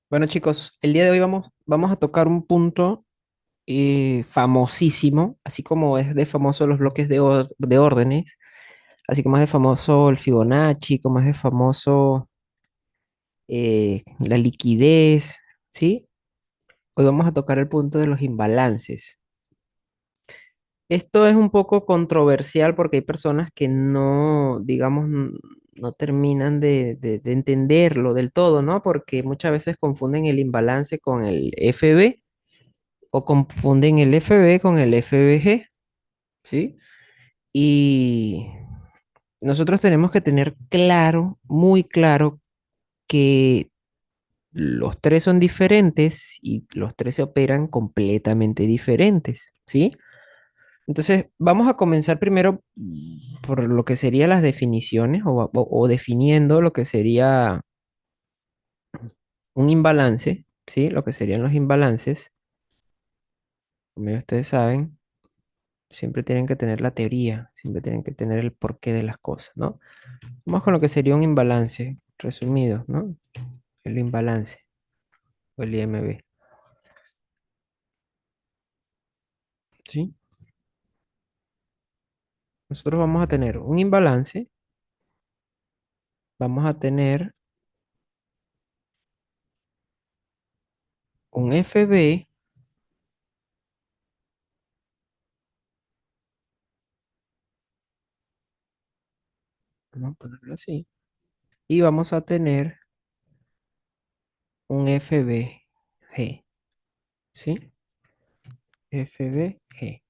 Bueno, chicos, el día de hoy vamos a tocar un punto famosísimo, así como es de famoso los bloques de órdenes, así como es de famoso el Fibonacci, como es de famoso la liquidez, ¿sí? Hoy vamos a tocar el punto de los imbalances. Esto es un poco controversial porque hay personas que no, digamos, no terminan de entenderlo del todo, ¿no? Porque muchas veces confunden el imbalance con el FB o confunden el FB con el FBG, ¿sí? Y nosotros tenemos que tener claro, muy claro, que los tres son diferentes y los tres se operan completamente diferentes, ¿sí? Entonces, vamos a comenzar primero por lo que serían las definiciones o definiendo lo que sería un imbalance, ¿sí? Lo que serían los imbalances, como ya ustedes saben. Siempre tienen que tener la teoría, siempre tienen que tener el porqué de las cosas, ¿no? Vamos con lo que sería un imbalance, resumido, ¿no? El imbalance o el IMB, ¿sí? Nosotros vamos a tener un imbalance, vamos a tener un FB, vamos a ponerlo así, y vamos a tener un FBG, ¿sí? FBG.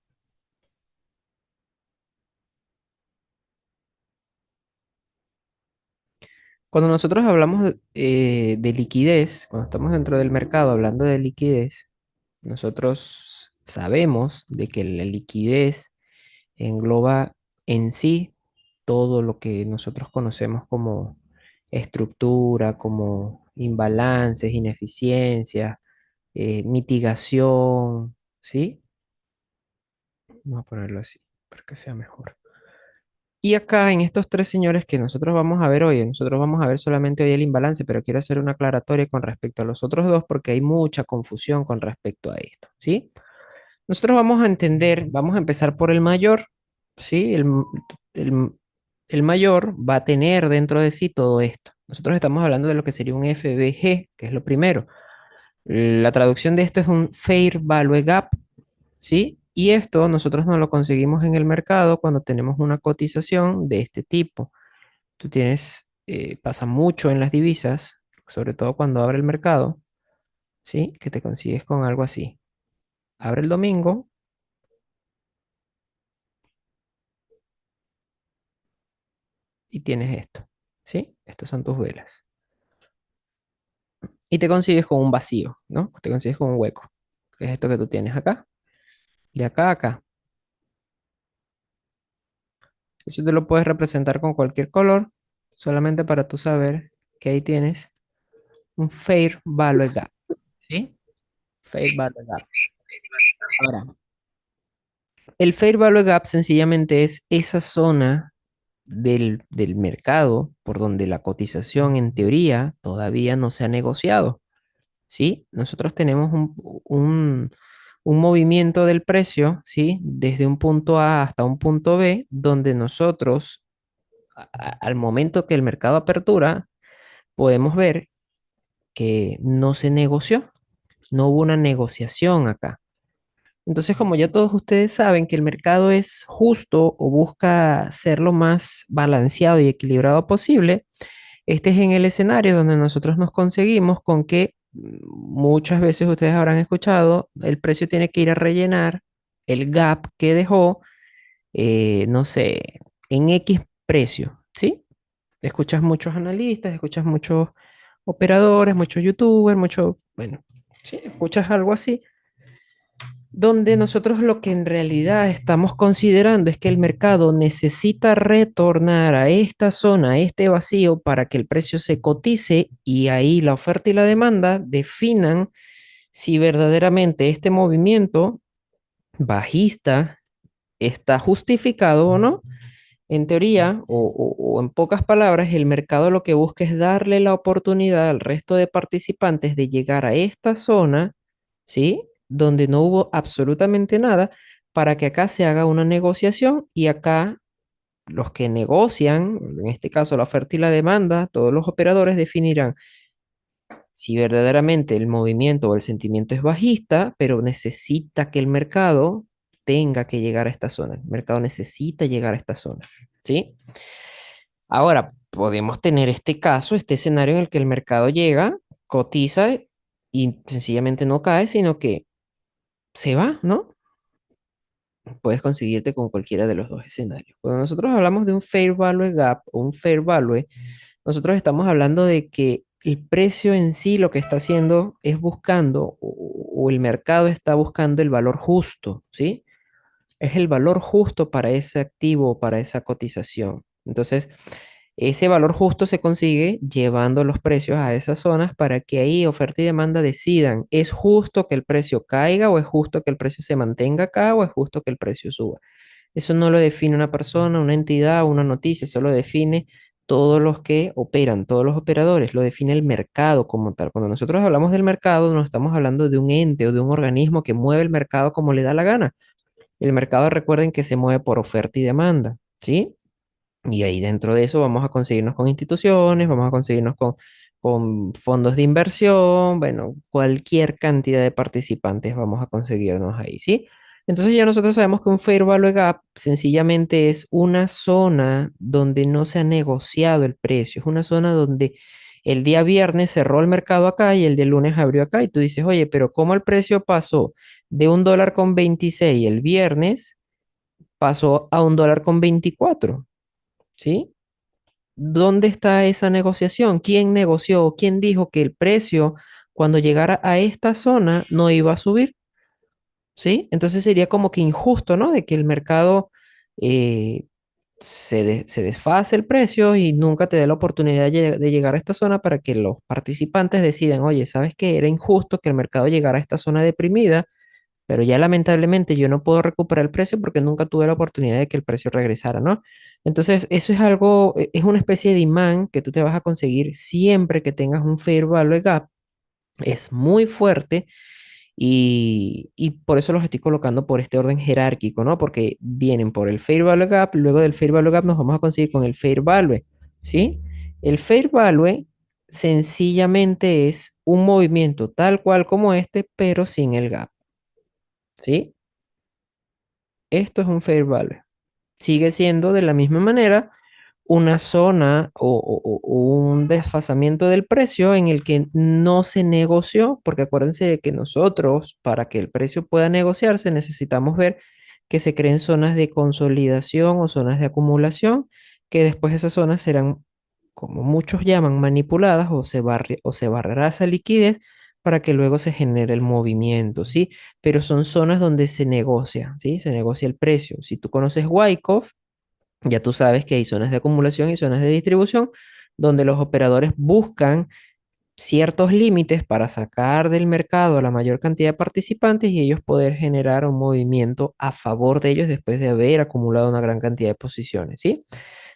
Cuando nosotros hablamos de liquidez, cuando estamos dentro del mercado hablando de liquidez, nosotros sabemos de que la liquidez engloba en sí todo lo que nosotros conocemos como estructura, como imbalances, ineficiencias, mitigación, ¿sí? Vamos a ponerlo así para que sea mejor. Y acá en estos tres señores que nosotros vamos a ver hoy, nosotros vamos a ver solamente hoy el imbalance, pero quiero hacer una aclaratoria con respecto a los otros dos porque hay mucha confusión con respecto a esto, ¿sí? Nosotros vamos a entender, vamos a empezar por el mayor, ¿sí? El- el mayor va a tener dentro de sí todo esto. Nosotros estamos hablando de lo que sería un FBG, que es lo primero. La traducción de esto es un Fair Value Gap, ¿sí? Y esto nosotros no lo conseguimos en el mercado cuando tenemos una cotización de este tipo. Tú tienes, pasa mucho en las divisas, sobre todo cuando abre el mercado, ¿sí? Que te consigues con algo así. Abre el domingo y tienes esto, ¿sí? Estas son tus velas. Y te consigues con un vacío, ¿no? Te consigues con un hueco, que es esto que tú tienes acá, de acá a acá. Eso te lo puedes representar con cualquier color, solamente para tú saber que ahí tienes un Fair Value Gap, ¿sí? Fair Value Gap. Ahora, el Fair Value Gap sencillamente es esa zona del mercado por donde la cotización en teoría todavía no se ha negociado. ¿Sí? Nosotros tenemos un movimiento del precio, ¿sí? Desde un punto A hasta un punto B, donde nosotros, al momento que el mercado apertura, podemos ver que no se negoció, no hubo una negociación acá. Entonces, como ya todos ustedes saben que el mercado es justo o busca ser lo más balanceado y equilibrado posible, este es en el escenario donde nosotros nos conseguimos con que muchas veces ustedes habrán escuchado, el precio tiene que ir a rellenar el gap que dejó, no sé, en X precio, ¿sí? Escuchas muchos analistas, escuchas muchos operadores, muchos youtubers, muchos, bueno, sí, escuchas algo así donde nosotros lo que en realidad estamos considerando es que el mercado necesita retornar a esta zona, a este vacío, para que el precio se cotice y ahí la oferta y la demanda definan si verdaderamente este movimiento bajista está justificado o no. En teoría, o en pocas palabras, el mercado lo que busca es darle la oportunidad al resto de participantes de llegar a esta zona, ¿sí? Donde no hubo absolutamente nada, para que acá se haga una negociación y acá los que negocian, en este caso la oferta y la demanda, todos los operadores definirán si verdaderamente el movimiento o el sentimiento es bajista, pero necesita que el mercado tenga que llegar a esta zona. El mercado necesita llegar a esta zona, ¿sí? Ahora, podemos tener este caso, este escenario en el que el mercado llega, cotiza y sencillamente no cae, sino que se va, ¿no? Puedes conseguirte con cualquiera de los dos escenarios. Cuando nosotros hablamos de un fair value gap o un fair value, nosotros estamos hablando de que el precio en sí lo que está haciendo es buscando, o el mercado está buscando el valor justo, ¿sí? Es el valor justo para ese activo o para esa cotización. Entonces, ese valor justo se consigue llevando los precios a esas zonas para que ahí oferta y demanda decidan, ¿es justo que el precio caiga o es justo que el precio se mantenga acá o es justo que el precio suba? Eso no lo define una persona, una entidad, una noticia, eso lo define todos los que operan, todos los operadores, lo define el mercado como tal. Cuando nosotros hablamos del mercado, no estamos hablando de un ente o de un organismo que mueve el mercado como le da la gana. El mercado, recuerden que se mueve por oferta y demanda, ¿sí? Y ahí dentro de eso vamos a conseguirnos con instituciones, vamos a conseguirnos con fondos de inversión, bueno, cualquier cantidad de participantes vamos a conseguirnos ahí, ¿sí? Entonces ya nosotros sabemos que un Fair Value Gap sencillamente es una zona donde no se ha negociado el precio, es una zona donde el día viernes cerró el mercado acá y el día lunes abrió acá y tú dices, oye, pero ¿cómo el precio pasó de $1,26 el viernes, pasó a $1,24? ¿Sí? ¿Dónde está esa negociación? ¿Quién negoció? ¿Quién dijo que el precio cuando llegara a esta zona no iba a subir? ¿Sí? Entonces sería como que injusto, ¿no? De que el mercado eh, se desfase el precio y nunca te dé la oportunidad de llegar a esta zona para que los participantes decidan, oye, ¿sabes qué? Era injusto que el mercado llegara a esta zona deprimida, pero ya lamentablemente yo no puedo recuperar el precio porque nunca tuve la oportunidad de que el precio regresara, ¿no? Entonces, eso es algo, es una especie de imán que tú te vas a conseguir siempre que tengas un fair value gap. Es muy fuerte y por eso los estoy colocando por este orden jerárquico, ¿no? Porque vienen por el fair value gap, luego del fair value gap nos vamos a conseguir con el fair value, ¿sí? El fair value sencillamente es un movimiento tal cual como este, pero sin el gap, ¿sí? Esto es un fair value. Sigue siendo de la misma manera una zona o un desfasamiento del precio en el que no se negoció, porque acuérdense de que nosotros, para que el precio pueda negociarse, necesitamos ver que se creen zonas de consolidación o zonas de acumulación, que después esas zonas serán, como muchos llaman, manipuladas o se barrerá esa liquidez para que luego se genere el movimiento, ¿sí? Pero son zonas donde se negocia, ¿sí? Se negocia el precio. Si tú conoces Wyckoff, ya tú sabes que hay zonas de acumulación y zonas de distribución donde los operadores buscan ciertos límites para sacar del mercado a la mayor cantidad de participantes y ellos poder generar un movimiento a favor de ellos después de haber acumulado una gran cantidad de posiciones, ¿sí?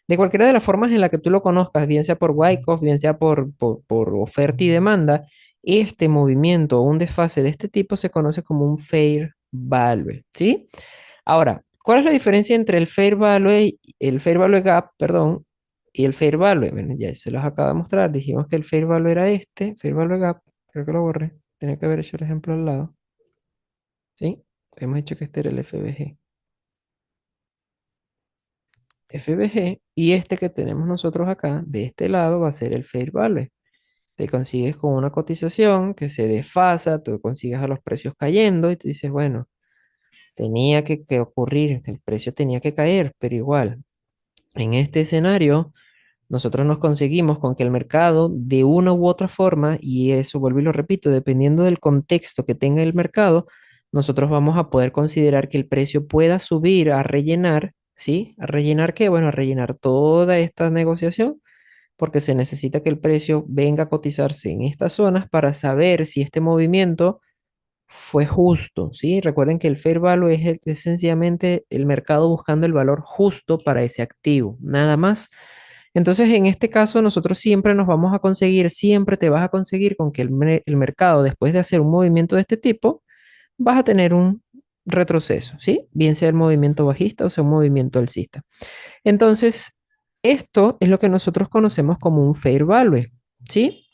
De cualquiera de las formas en la que tú lo conozcas, bien sea por Wyckoff, bien sea por oferta y demanda, este movimiento o un desfase de este tipo se conoce como un fair value, ¿sí? Ahora, ¿cuál es la diferencia entre el fair value gap, perdón, y el fair value? Bueno, ya se los acabo de mostrar. Dijimos que el fair value era este, fair value gap. Creo que lo borré. Tenía que haber hecho el ejemplo al lado. ¿Sí? Hemos dicho que este era el FBG. FBG y este que tenemos nosotros acá, de este lado, va a ser el fair value. Te consigues con una cotización que se desfasa, tú consigues a los precios cayendo y tú dices, bueno, tenía que ocurrir, el precio tenía que caer, pero igual, en este escenario, nosotros nos conseguimos con que el mercado, de una u otra forma, y eso vuelvo y lo repito, dependiendo del contexto que tenga el mercado, nosotros vamos a poder considerar que el precio pueda subir a rellenar, ¿sí? ¿A rellenar qué? Bueno, a rellenar toda esta negociación, porque se necesita que el precio venga a cotizarse en estas zonas para saber si este movimiento fue justo, ¿sí? Recuerden que el fair value es sencillamente el mercado buscando el valor justo para ese activo, nada más. Entonces, en este caso, nosotros siempre nos vamos a conseguir, siempre te vas a conseguir con que el mercado, después de hacer un movimiento de este tipo, vas a tener un retroceso, ¿sí? Bien sea el movimiento bajista o sea un movimiento alcista. Entonces, esto es lo que nosotros conocemos como un fair value, ¿sí?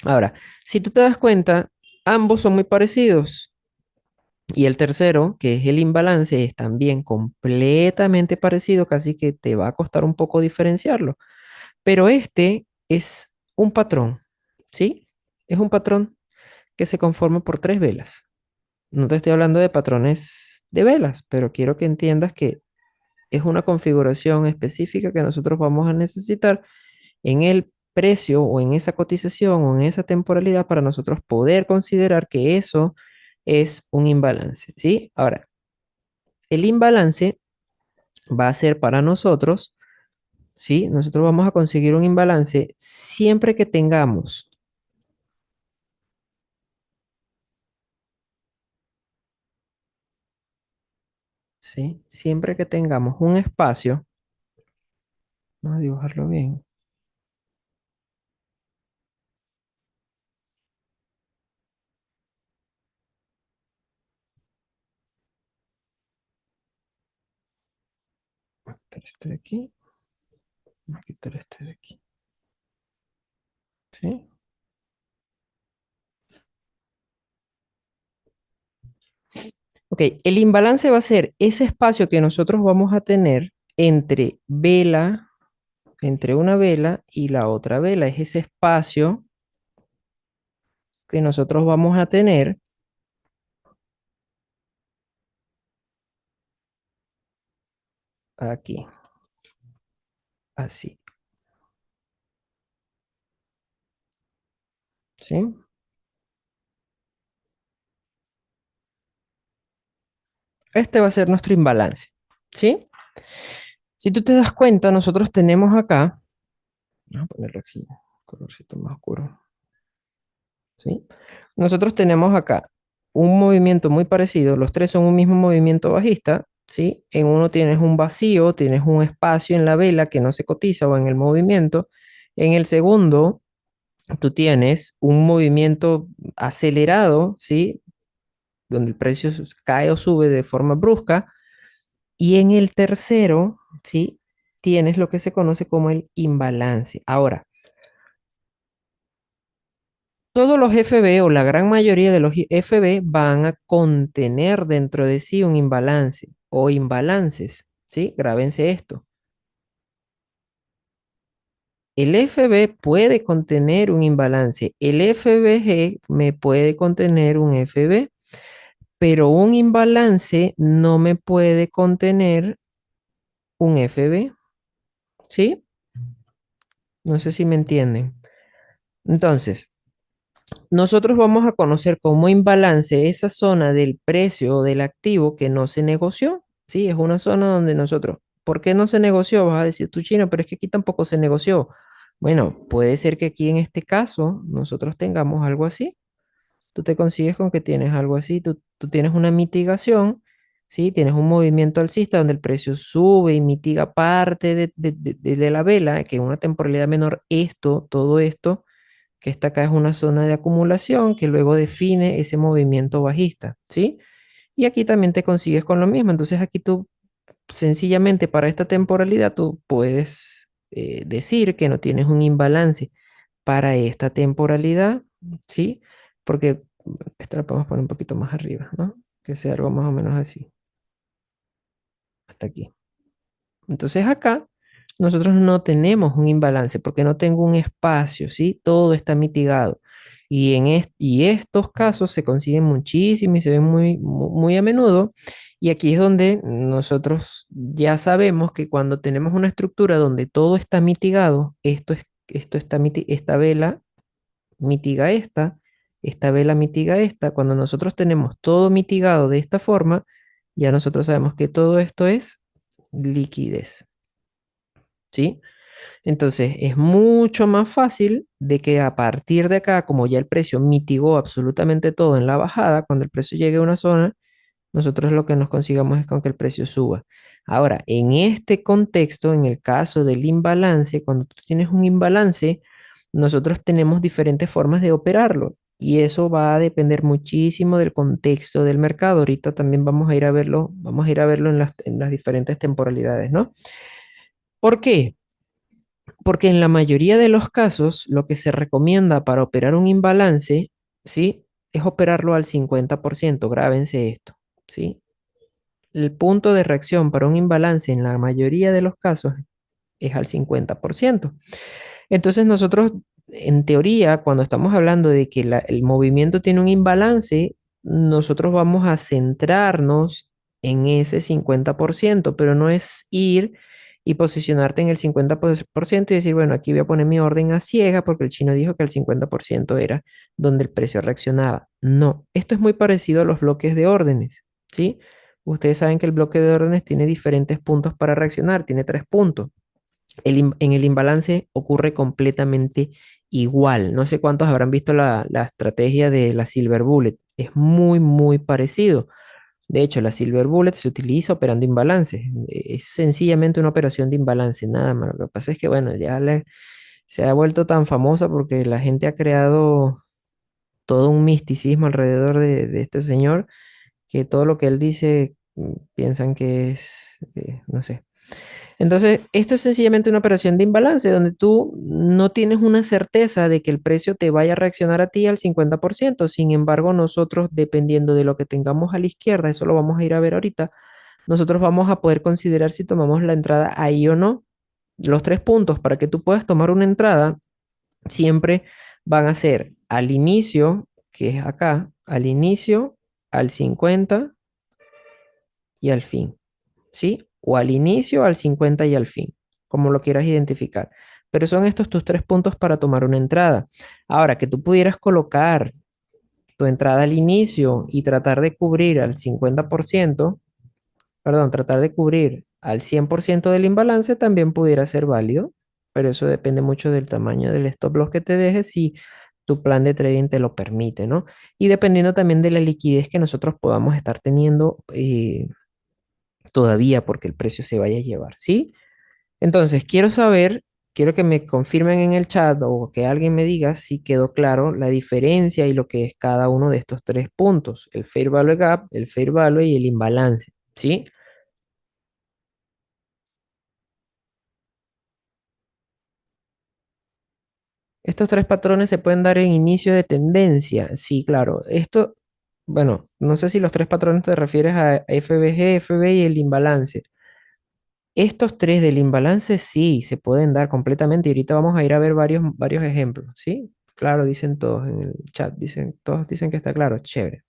Ahora, si tú te das cuenta, ambos son muy parecidos. Y el tercero, que es el imbalance, es también completamente parecido, casi que te va a costar un poco diferenciarlo. Pero este es un patrón, ¿sí? Es un patrón que se conforma por tres velas. No te estoy hablando de patrones de velas, pero quiero que entiendas que es una configuración específica que nosotros vamos a necesitar en el precio o en esa cotización o en esa temporalidad para nosotros poder considerar que eso es un imbalance, ¿sí? Ahora, el imbalance va a ser para nosotros, ¿sí? Nosotros vamos a conseguir un imbalance siempre que tengamos, ¿sí? Siempre que tengamos un espacio, vamos a dibujarlo bien. Voy a quitar este de aquí, voy a quitar este de aquí, ¿sí? Ok, el imbalance va a ser ese espacio que nosotros vamos a tener entre vela, entre una vela y la otra vela. Es ese espacio que nosotros vamos a tener aquí, así, ¿sí? Este va a ser nuestro imbalance, ¿sí? Si tú te das cuenta, nosotros tenemos acá, vamos a ponerlo aquí, colorcito más oscuro, ¿sí? Nosotros tenemos acá un movimiento muy parecido, los tres son un mismo movimiento bajista, ¿sí? En uno tienes un vacío, tienes un espacio en la vela que no se cotiza o en el movimiento. En el segundo, tú tienes un movimiento acelerado, ¿sí? Donde el precio cae o sube de forma brusca. Y en el tercero, ¿sí? Tienes lo que se conoce como el imbalance. Ahora, todos los FB o la gran mayoría de los FB van a contener dentro de sí un imbalance o imbalances, ¿sí? Grábense esto. El FB puede contener un imbalance, el FBG me puede contener un FB, pero un imbalance no me puede contener un FB, ¿sí? No sé si me entienden. Entonces, nosotros vamos a conocer como imbalance esa zona del precio o del activo que no se negoció. Sí, es una zona donde nosotros, ¿por qué no se negoció? Vas a decir tú, Chino, pero es que aquí tampoco se negoció. Bueno, puede ser que aquí en este caso nosotros tengamos algo así. Tú te consigues con que tienes algo así, tú tienes una mitigación, ¿sí? Tienes un movimiento alcista donde el precio sube y mitiga parte de la vela, que en una temporalidad menor, todo esto que esta acá es una zona de acumulación que luego define ese movimiento bajista, ¿sí? Y aquí también te consigues con lo mismo. Entonces aquí tú sencillamente para esta temporalidad tú puedes decir que no tienes un imbalance para esta temporalidad, ¿sí? Porque esta la podemos poner un poquito más arriba, ¿no? Que sea algo más o menos así, hasta aquí. Entonces acá nosotros no tenemos un imbalance porque no tengo un espacio, ¿sí? Todo está mitigado. Y estos casos se consiguen muchísimo y se ven muy a menudo. Y aquí es donde nosotros ya sabemos que cuando tenemos una estructura donde todo está mitigado, esta vela mitiga esta vela mitiga esta. Cuando nosotros tenemos todo mitigado de esta forma, ya nosotros sabemos que todo esto es liquidez. ¿Sí? Entonces, es mucho más fácil de que a partir de acá, como ya el precio mitigó absolutamente todo en la bajada, cuando el precio llegue a una zona, nosotros lo que nos consigamos es con que el precio suba. Ahora, en este contexto, en el caso del imbalance, cuando tú tienes un imbalance, nosotros tenemos diferentes formas de operarlo y eso va a depender muchísimo del contexto del mercado. Ahorita también vamos a ir a verlo en las diferentes temporalidades, ¿no? ¿Por qué? Porque en la mayoría de los casos, lo que se recomienda para operar un imbalance, ¿sí? Es operarlo al 50%. Grábense esto, ¿sí? El punto de reacción para un imbalance en la mayoría de los casos es al 50%. Entonces nosotros, en teoría, cuando estamos hablando de que el movimiento tiene un imbalance, nosotros vamos a centrarnos en ese 50%, pero no es ir y posicionarte en el 50% y decir, bueno, aquí voy a poner mi orden a ciega porque el chino dijo que el 50% era donde el precio reaccionaba. No, esto es muy parecido a los bloques de órdenes, ¿sí? Ustedes saben que el bloque de órdenes tiene diferentes puntos para reaccionar, tiene tres puntos. En el imbalance ocurre completamente igual. No sé cuántos habrán visto la estrategia de la Silver Bullet. Es muy, muy parecido. De hecho, la Silver Bullet se utiliza operando imbalances. Es sencillamente una operación de imbalance, nada más. Lo que pasa es que, bueno, se ha vuelto tan famosa porque la gente ha creado todo un misticismo alrededor de este señor que todo lo que él dice piensan que es, no sé. Entonces, esto es sencillamente una operación de imbalance donde tú no tienes una certeza de que el precio te vaya a reaccionar a ti al 50%. Sin embargo, nosotros, dependiendo de lo que tengamos a la izquierda, eso lo vamos a ir a ver ahorita, nosotros vamos a poder considerar si tomamos la entrada ahí o no. Los tres puntos para que tú puedas tomar una entrada siempre van a ser al inicio, que es acá, al inicio, al 50 y al fin. ¿Sí? O al inicio, al 50 y al fin, como lo quieras identificar. Pero son estos tus tres puntos para tomar una entrada. Ahora, que tú pudieras colocar tu entrada al inicio y tratar de cubrir al 50%, perdón, tratar de cubrir al 100% del imbalance también pudiera ser válido, pero eso depende mucho del tamaño del stop loss que te dejes si tu plan de trading te lo permite, ¿no? Y dependiendo también de la liquidez que nosotros podamos estar teniendo todavía porque el precio se vaya a llevar, ¿sí? Entonces, quiero que me confirmen en el chat o que alguien me diga si quedó claro la diferencia y lo que es cada uno de estos tres puntos, el Fair Value Gap, el Fair Value y el imbalance, ¿sí? Estos tres patrones se pueden dar en inicio de tendencia, sí, claro. Esto, bueno, no sé si los tres patrones te refieres a FBG, FB y el imbalance. Estos tres del imbalance sí se pueden dar completamente y ahorita vamos a ir a ver varios ejemplos, ¿sí? Claro, dicen todos en el chat, todos dicen que está claro, chévere.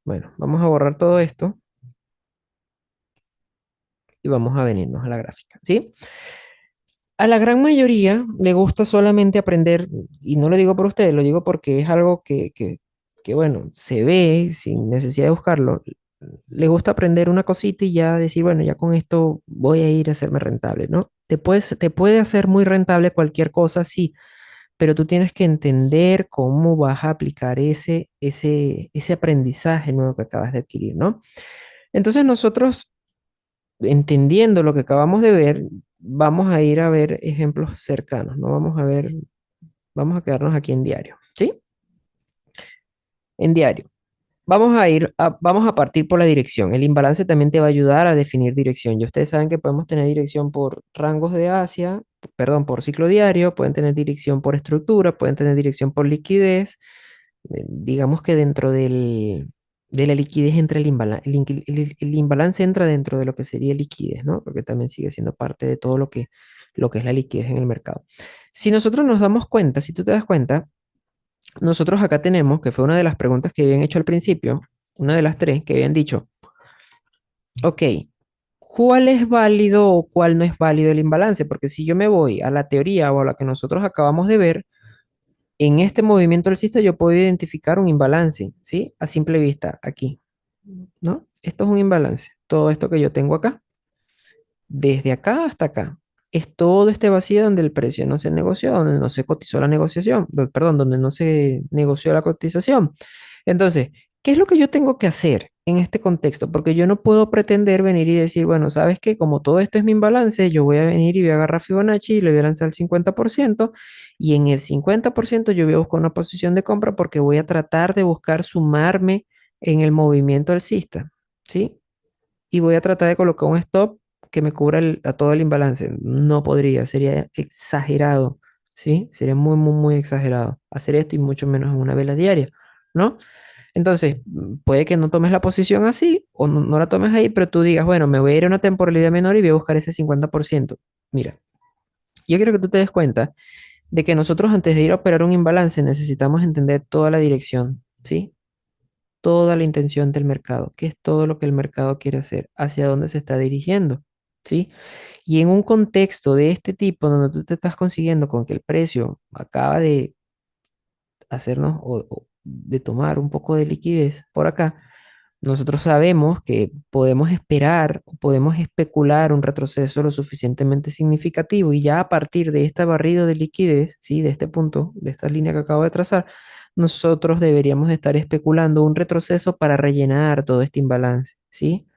Bueno, vamos a borrar todo esto y vamos a venirnos a la gráfica, ¿sí? A la gran mayoría le gusta solamente aprender, y no lo digo por ustedes, lo digo porque es algo que, bueno, se ve sin necesidad de buscarlo. Le gusta aprender una cosita y ya decir, bueno, ya con esto voy a ir a hacerme rentable, ¿no? Te puede hacer muy rentable cualquier cosa, sí, pero tú tienes que entender cómo vas a aplicar ese aprendizaje nuevo que acabas de adquirir, ¿no? Entonces nosotros, entendiendo lo que acabamos de ver, vamos a ir a ver ejemplos cercanos, ¿no? Vamos a quedarnos aquí en diario, ¿sí? En diario. Vamos a partir por la dirección. El imbalance también te va a ayudar a definir dirección. Ya ustedes saben que podemos tener dirección por rangos de Asia, perdón, por ciclo diario, pueden tener dirección por estructura, pueden tener dirección por liquidez. Digamos que de la liquidez entra el imbalance entra dentro de lo que sería liquidez, ¿no? Porque también sigue siendo parte de todo lo que es la liquidez en el mercado. Si nosotros nos damos cuenta, si tú te das cuenta, nosotros acá tenemos, que fue una de las preguntas que habían hecho al principio, una de las tres que habían dicho, ok, ¿cuál es válido o cuál no es válido el imbalance? Porque si yo me voy a la teoría o a la que nosotros acabamos de ver, en este movimiento alcista yo puedo identificar un imbalance, ¿sí? A simple vista, aquí, ¿no? Esto es un imbalance, todo esto que yo tengo acá, desde acá hasta acá. es todo este vacío donde el precio no se negoció, donde no se cotizó la negociación, perdón, donde no se negoció la cotización. Entonces, ¿qué es lo que yo tengo que hacer en este contexto? Porque yo no puedo pretender venir y decir, bueno, ¿sabes qué? Como todo esto es mi imbalance, yo voy a venir y voy a agarrar Fibonacci y le voy a lanzar el 50% y en el 50% yo voy a buscar una posición de compra porque voy a tratar de buscar sumarme en el movimiento alcista, ¿sí? Y voy a tratar de colocar un stop que me cubra a todo el imbalance. No podría, sería exagerado, ¿sí? Sería muy, muy, muy exagerado hacer esto y mucho menos en una vela diaria, ¿no? Entonces, puede que no tomes la posición así o no la tomes ahí, pero tú digas, bueno, me voy a ir a una temporalidad menor y voy a buscar ese 50%. Mira, yo quiero que tú te des cuenta de que nosotros antes de ir a operar un imbalance necesitamos entender toda la dirección, ¿sí? Toda la intención del mercado, qué es todo lo que el mercado quiere hacer, hacia dónde se está dirigiendo, ¿sí? Y en un contexto de este tipo, donde tú te estás consiguiendo con que el precio acaba de hacernos o de tomar un poco de liquidez por acá, nosotros sabemos que podemos esperar, podemos especular un retroceso lo suficientemente significativo y ya a partir de esta barrida de liquidez, ¿sí? De este punto, de esta línea que acabo de trazar, nosotros deberíamos de estar especulando un retroceso para rellenar todo este imbalance, ¿sí?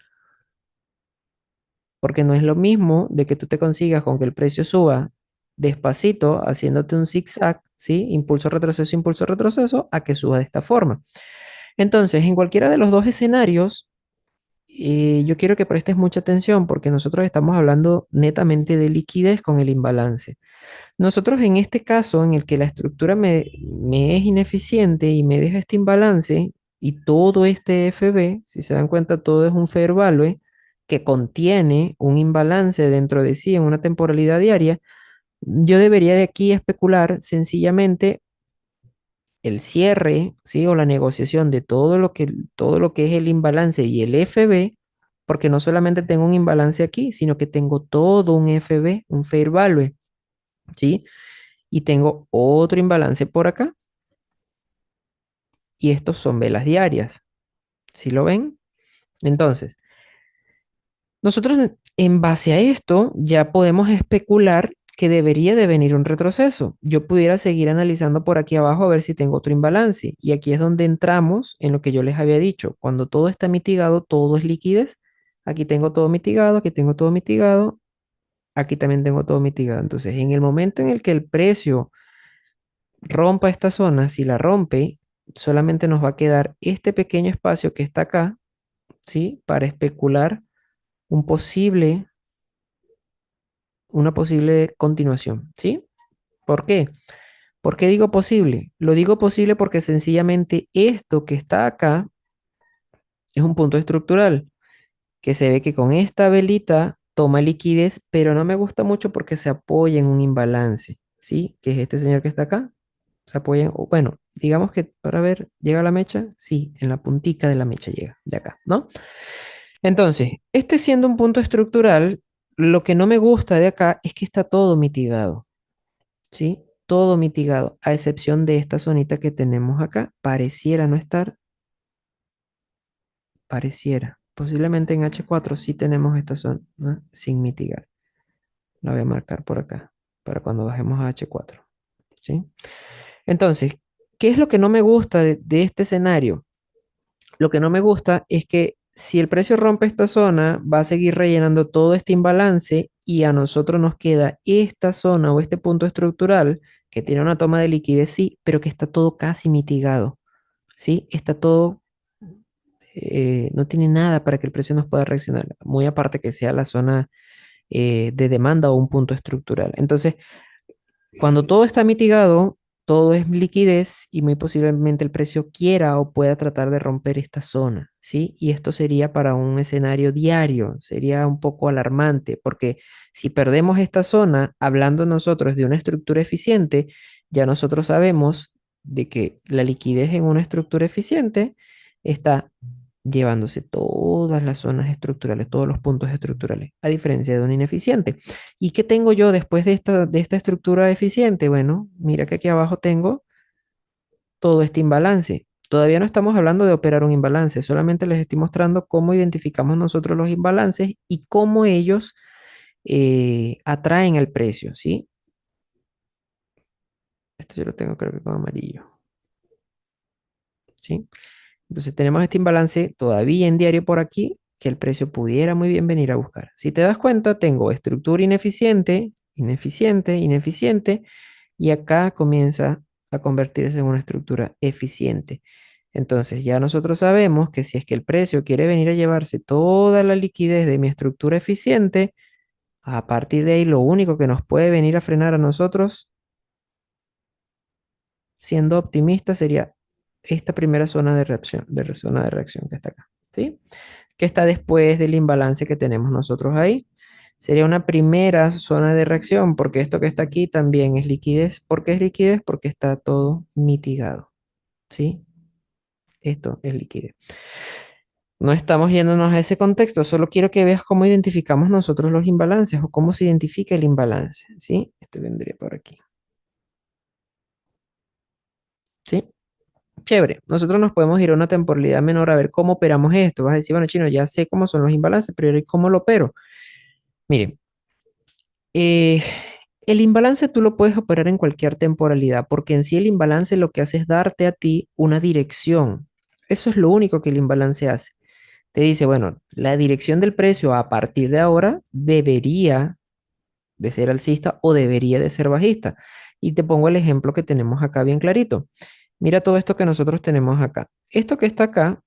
Porque no es lo mismo de que tú te consigas con que el precio suba despacito, haciéndote un zigzag, ¿sí? Impulso, retroceso, a que suba de esta forma. Entonces, en cualquiera de los dos escenarios, yo quiero que prestes mucha atención porque nosotros estamos hablando netamente de liquidez con el imbalance. Nosotros en este caso, en el que la estructura me es ineficiente y me deja este imbalance y todo este FB, si se dan cuenta, todo es un fair value que contiene un imbalance dentro de sí en una temporalidad diaria, yo debería de aquí especular sencillamente el cierre, ¿sí? O la negociación de todo lo que es el imbalance y el FB, porque no solamente tengo un imbalance aquí, sino que tengo todo un FB, un fair value, ¿sí? Y tengo otro imbalance por acá, y estos son velas diarias, ¿sí lo ven? Entonces, nosotros en base a esto ya podemos especular que debería de venir un retroceso. Yo pudiera seguir analizando por aquí abajo a ver si tengo otro imbalance. Y aquí es donde entramos en lo que yo les había dicho. Cuando todo está mitigado, todo es liquidez. Aquí tengo todo mitigado, aquí tengo todo mitigado, aquí también tengo todo mitigado. Entonces, en el momento en el que el precio rompa esta zona, si la rompe, solamente nos va a quedar este pequeño espacio que está acá, ¿sí? Para especular un posible una posible continuación, ¿sí? ¿Por qué? ¿Por qué digo posible? Lo digo posible porque sencillamente esto que está acá es un punto estructural, que se ve que con esta velita toma liquidez, pero no me gusta mucho porque se apoya en un imbalance, ¿sí? Que es este señor que está acá. Se apoya o bueno, digamos que para ver, ¿llega la mecha? Sí, en la puntica de la mecha llega, de acá, ¿no? Entonces, este siendo un punto estructural, lo que no me gusta de acá es que está todo mitigado. ¿Sí? Todo mitigado, a excepción de esta zonita que tenemos acá. Pareciera no estar, pareciera. Posiblemente en H4 sí tenemos esta zona, ¿no? Sin mitigar. La voy a marcar por acá, para cuando bajemos a H4, ¿sí? Entonces, ¿qué es lo que no me gusta de este escenario? Lo que no me gusta es que si el precio rompe esta zona, va a seguir rellenando todo este imbalance y a nosotros nos queda esta zona o este punto estructural que tiene una toma de liquidez, sí, pero que está todo casi mitigado, ¿sí? Está todo, no tiene nada para que el precio nos pueda reaccionar, muy aparte que sea la zona de demanda o un punto estructural. Entonces, cuando todo está mitigado, todo es liquidez y muy posiblemente el precio quiera o pueda tratar de romper esta zona, ¿sí? Y esto sería para un escenario diario, sería un poco alarmante, porque si perdemos esta zona, hablando nosotros de una estructura eficiente, ya nosotros sabemos de que la liquidez en una estructura eficiente está llevándose todas las zonas estructurales, todos los puntos estructurales, a diferencia de un ineficiente. ¿Y qué tengo yo después de esta estructura eficiente? Bueno, mira que aquí abajo tengo todo este imbalance. Todavía no estamos hablando de operar un imbalance, solamente les estoy mostrando cómo identificamos nosotros los imbalances y cómo ellos atraen el precio, ¿sí? Esto yo lo tengo creo que con amarillo, ¿sí? Entonces tenemos este imbalance todavía en diario por aquí que el precio pudiera muy bien venir a buscar. Si te das cuenta, tengo estructura ineficiente, ineficiente, ineficiente, y acá comienza a convertirse en una estructura eficiente. Entonces ya nosotros sabemos que si es que el precio quiere venir a llevarse toda la liquidez de mi estructura eficiente, a partir de ahí lo único que nos puede venir a frenar a nosotros, siendo optimista, sería esta primera zona de reacción, zona de reacción que está acá, ¿sí? Que está después del imbalance que tenemos nosotros ahí. Sería una primera zona de reacción, porque esto que está aquí también es liquidez. ¿Por qué es liquidez? Porque está todo mitigado, ¿sí? Esto es liquidez. No estamos yéndonos a ese contexto, solo quiero que veas cómo identificamos nosotros los imbalances o cómo se identifica el imbalance, ¿sí? Este vendría por aquí, ¿sí? Chévere, nosotros nos podemos ir a una temporalidad menor a ver cómo operamos esto. Vas a decir, bueno, chino, ya sé cómo son los imbalances, pero ¿y cómo lo opero? Miren, eh, el imbalance tú lo puedes operar en cualquier temporalidad, porque en sí el imbalance lo que hace es darte a ti una dirección. Eso es lo único que el imbalance hace. Te dice, bueno, la dirección del precio a partir de ahora debería de ser alcista o debería de ser bajista. Y te pongo el ejemplo que tenemos acá bien clarito. Mira todo esto que nosotros tenemos acá. Esto que está acá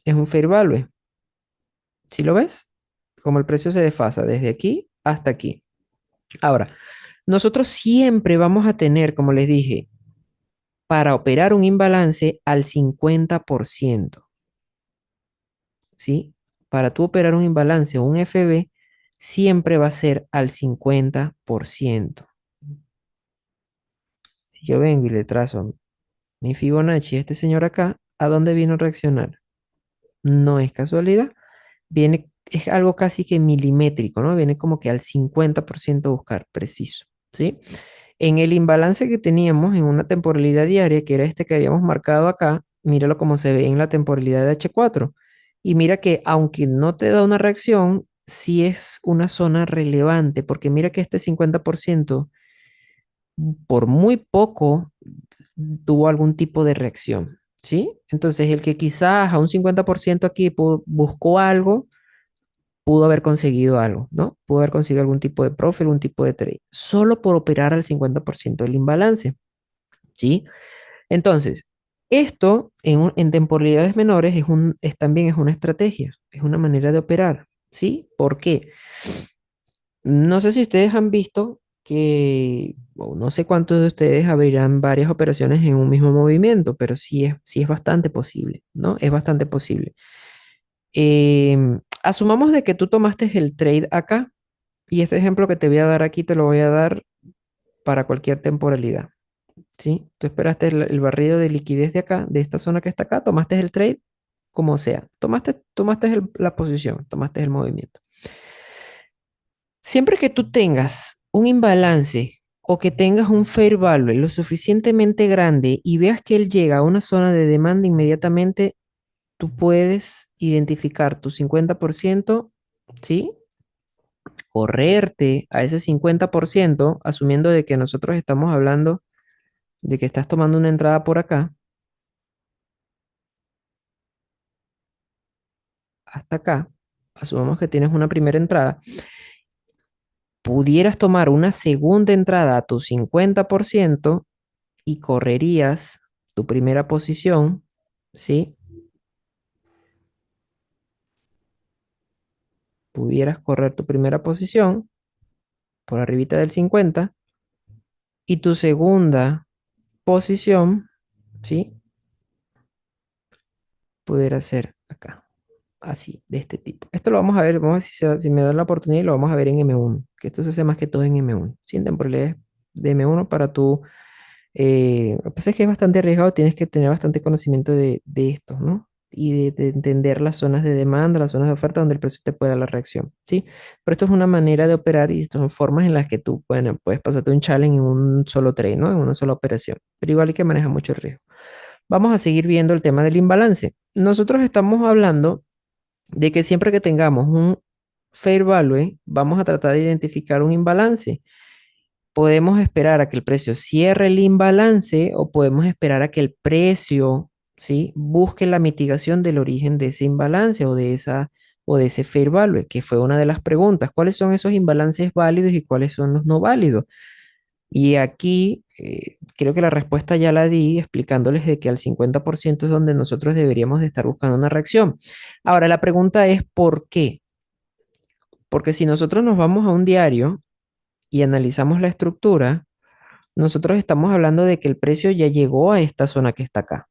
es un fair value. ¿Sí lo ves? Como el precio se desfasa desde aquí hasta aquí. Ahora, nosotros siempre vamos a tener, como les dije, para operar un imbalance al 50%, ¿sí? Para tú operar un imbalance o un FB, siempre va a ser al 50%. Si yo vengo y le trazo mi Fibonacci a este señor acá, ¿a dónde vino a reaccionar? No es casualidad, viene, es algo casi que milimétrico, ¿no? Viene como que al 50% a buscar preciso, ¿sí? En el imbalance que teníamos en una temporalidad diaria, que era este que habíamos marcado acá, míralo cómo se ve en la temporalidad de H4. Y mira que aunque no te da una reacción, sí es una zona relevante, porque mira que este 50% por muy poco tuvo algún tipo de reacción, ¿sí? Entonces el que quizás a un 50% aquí buscó algo, pudo haber conseguido algo, ¿no? Pudo haber conseguido algún tipo de profit, algún tipo de trade, solo por operar al 50% del imbalance, ¿sí? Entonces, esto en temporalidades menores también es una estrategia, es una manera de operar, ¿sí? ¿Por qué? No sé si ustedes han visto que, o no sé cuántos de ustedes abrirán varias operaciones en un mismo movimiento, pero sí es bastante posible, ¿no? Es bastante posible. Asumamos de que tú tomaste el trade acá y este ejemplo que te voy a dar aquí te lo voy a dar para cualquier temporalidad, ¿sí? Tú esperaste el barrido de liquidez de acá, de esta zona que está acá, tomaste el trade como sea, tomaste la posición, tomaste el movimiento. Siempre que tú tengas un imbalance o que tengas un fair value lo suficientemente grande y veas que él llega a una zona de demanda inmediatamente, tú puedes identificar tu 50%, ¿sí? Correrte a ese 50%, asumiendo de que nosotros estamos hablando de que estás tomando una entrada por acá, hasta acá, asumamos que tienes una primera entrada, pudieras tomar una segunda entrada a tu 50% y correrías tu primera posición, ¿sí? Pudieras correr tu primera posición por arribita del 50 y tu segunda posición, ¿sí? Pudiera ser acá, así, de este tipo. Esto lo vamos a ver, vamos a ver si me dan la oportunidad y lo vamos a ver en M1, que esto se hace más que todo en M1, sin temporalidades de M1 para tu. Lo que pasa es que es bastante arriesgado, tienes que tener bastante conocimiento de esto, ¿no? Y de entender las zonas de demanda, las zonas de oferta donde el precio te puede dar la reacción, ¿sí? Pero esto es una manera de operar y son formas en las que tú, bueno, puedes pasarte un challenge en un solo trade, ¿no? En una sola operación. Pero igual hay que manejar mucho el riesgo. Vamos a seguir viendo el tema del imbalance. Nosotros estamos hablando de que siempre que tengamos fair value, vamos a tratar de identificar un imbalance. Podemos esperar a que el precio cierre el imbalance o podemos esperar a que el precio, ¿sí?, busque la mitigación del origen de ese imbalance o de ese fair value, que fue una de las preguntas. ¿Cuáles son esos imbalances válidos y cuáles son los no válidos? Y aquí creo que la respuesta ya la di explicándoles de que al 50% es donde nosotros deberíamos de estar buscando una reacción. Ahora, la pregunta es ¿por qué? Porque si nosotros nos vamos a un diario y analizamos la estructura, nosotros estamos hablando de que el precio ya llegó a esta zona que está acá,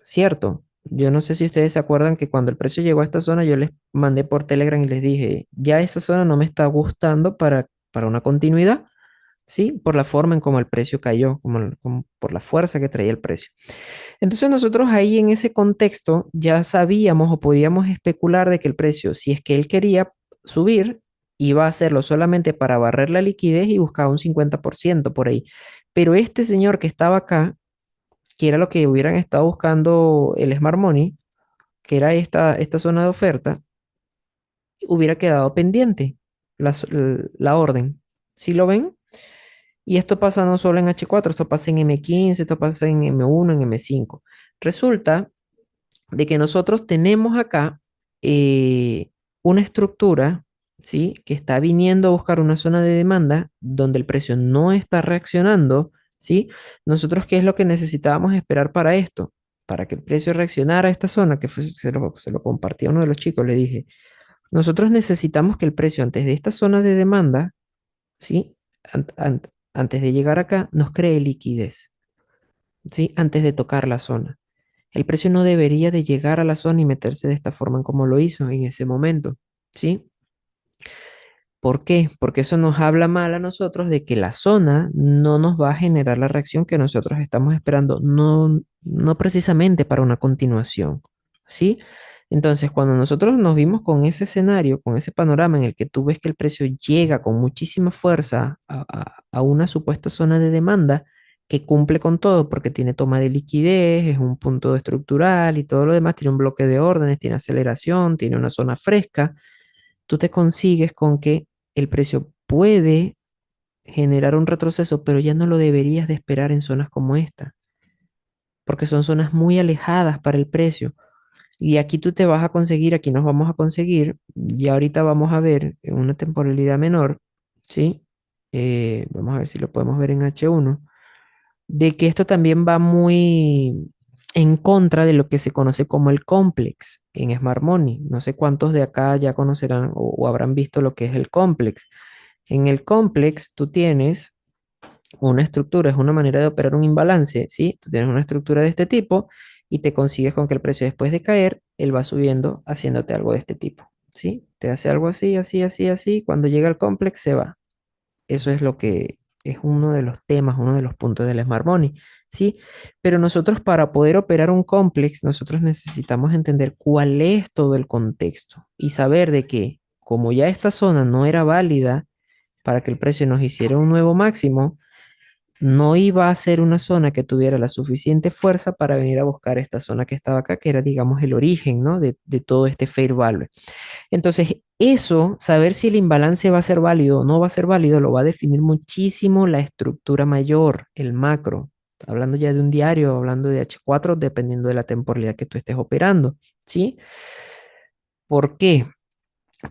¿cierto? Yo no sé si ustedes se acuerdan que cuando el precio llegó a esta zona, yo les mandé por Telegram y les dije, ya esa zona no me está gustando para una continuidad, ¿sí? Por la forma en cómo el precio cayó, como por la fuerza que traía el precio. Entonces nosotros ahí en ese contexto ya sabíamos o podíamos especular de que el precio, si es que él quería subir, iba a hacerlo solamente para barrer la liquidez y buscaba un 50% por ahí. Pero este señor que estaba acá, que era lo que hubieran estado buscando el Smart Money, que era esta zona de oferta, hubiera quedado pendiente la orden. ¿Sí lo ven? Y esto pasa no solo en H4, esto pasa en M15, esto pasa en M1, en M5. Resulta de que nosotros tenemos acá eh, una estructura, ¿sí?, que está viniendo a buscar una zona de demanda donde el precio no está reaccionando, ¿sí? Nosotros, ¿qué es lo que necesitábamos esperar para esto? Para que el precio reaccionara a esta zona, que se lo compartí a uno de los chicos, le dije, nosotros necesitamos que el precio antes de esta zona de demanda, ¿sí?, antes de llegar acá, nos cree liquidez, ¿sí?, antes de tocar la zona. El precio no debería de llegar a la zona y meterse de esta forma en como lo hizo en ese momento, ¿sí? ¿Por qué? Porque eso nos habla mal a nosotros de que la zona no nos va a generar la reacción que nosotros estamos esperando, no precisamente para una continuación, ¿sí? Entonces, cuando nosotros nos vimos con ese escenario, con ese panorama en el que tú ves que el precio llega con muchísima fuerza a una supuesta zona de demanda que cumple con todo, porque tiene toma de liquidez, es un punto estructural y todo lo demás, tiene un bloque de órdenes, tiene aceleración, tiene una zona fresca, tú te consigues con que el precio puede generar un retroceso, pero ya no lo deberías de esperar en zonas como esta, porque son zonas muy alejadas para el precio. Y aquí tú te vas a conseguir, aquí nos vamos a conseguir, y ahorita vamos a ver en una temporalidad menor, ¿sí? Vamos a ver si lo podemos ver en H1, de que esto también va muy en contra de lo que se conoce como el complex en Smart Money. No sé cuántos de acá ya conocerán o habrán visto lo que es el complex. En el complex tú tienes una estructura, es una manera de operar un imbalance, ¿sí? Tú tienes una estructura de este tipo y te consigues con que el precio después de caer, él va subiendo haciéndote algo de este tipo, ¿sí? Te hace algo así, así, así, así. Cuando llega al complex se va. Eso es lo que es uno de los temas, uno de los puntos del Smart Money, ¿sí? Pero nosotros para poder operar un complex, nosotros necesitamos entender cuál es todo el contexto y saber de que como ya esta zona no era válida para que el precio nos hiciera un nuevo máximo, no iba a ser una zona que tuviera la suficiente fuerza para venir a buscar esta zona que estaba acá, que era, digamos, el origen, ¿no?, de todo este fair value. Entonces, eso, saber si el imbalance va a ser válido o no va a ser válido, lo va a definir muchísimo la estructura mayor, el macro. Hablando ya de un diario, hablando de H4, dependiendo de la temporalidad que tú estés operando, ¿sí? ¿Por qué?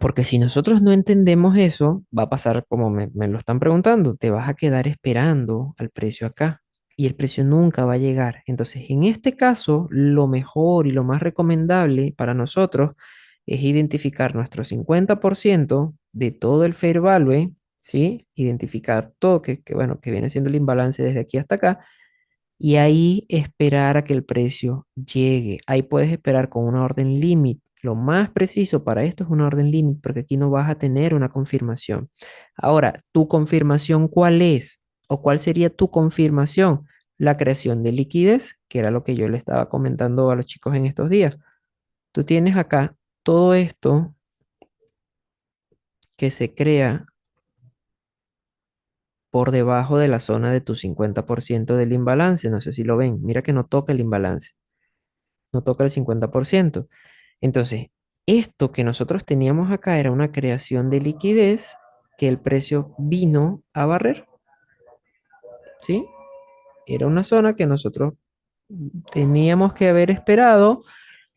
Porque si nosotros no entendemos eso, va a pasar como me lo están preguntando, te vas a quedar esperando al precio acá y el precio nunca va a llegar. Entonces, en este caso, lo mejor y lo más recomendable para nosotros es identificar nuestro 50% de todo el fair value, ¿sí? Identificar todo, bueno, que viene siendo el imbalance desde aquí hasta acá y ahí esperar a que el precio llegue. Ahí puedes esperar con una orden límite. Lo más preciso para esto es una orden límite, porque aquí no vas a tener una confirmación. Ahora, ¿tu confirmación cuál es? ¿O cuál sería tu confirmación? La creación de liquidez, que era lo que yo le estaba comentando a los chicos en estos días. Tú tienes acá todo esto que se crea por debajo de la zona de tu 50% del imbalance. No sé si lo ven. Mira que no toca el imbalance. No toca el 50%. Entonces, Esto que nosotros teníamos acá era una creación de liquidez que el precio vino a barrer, ¿sí? Era una zona que nosotros teníamos que haber esperado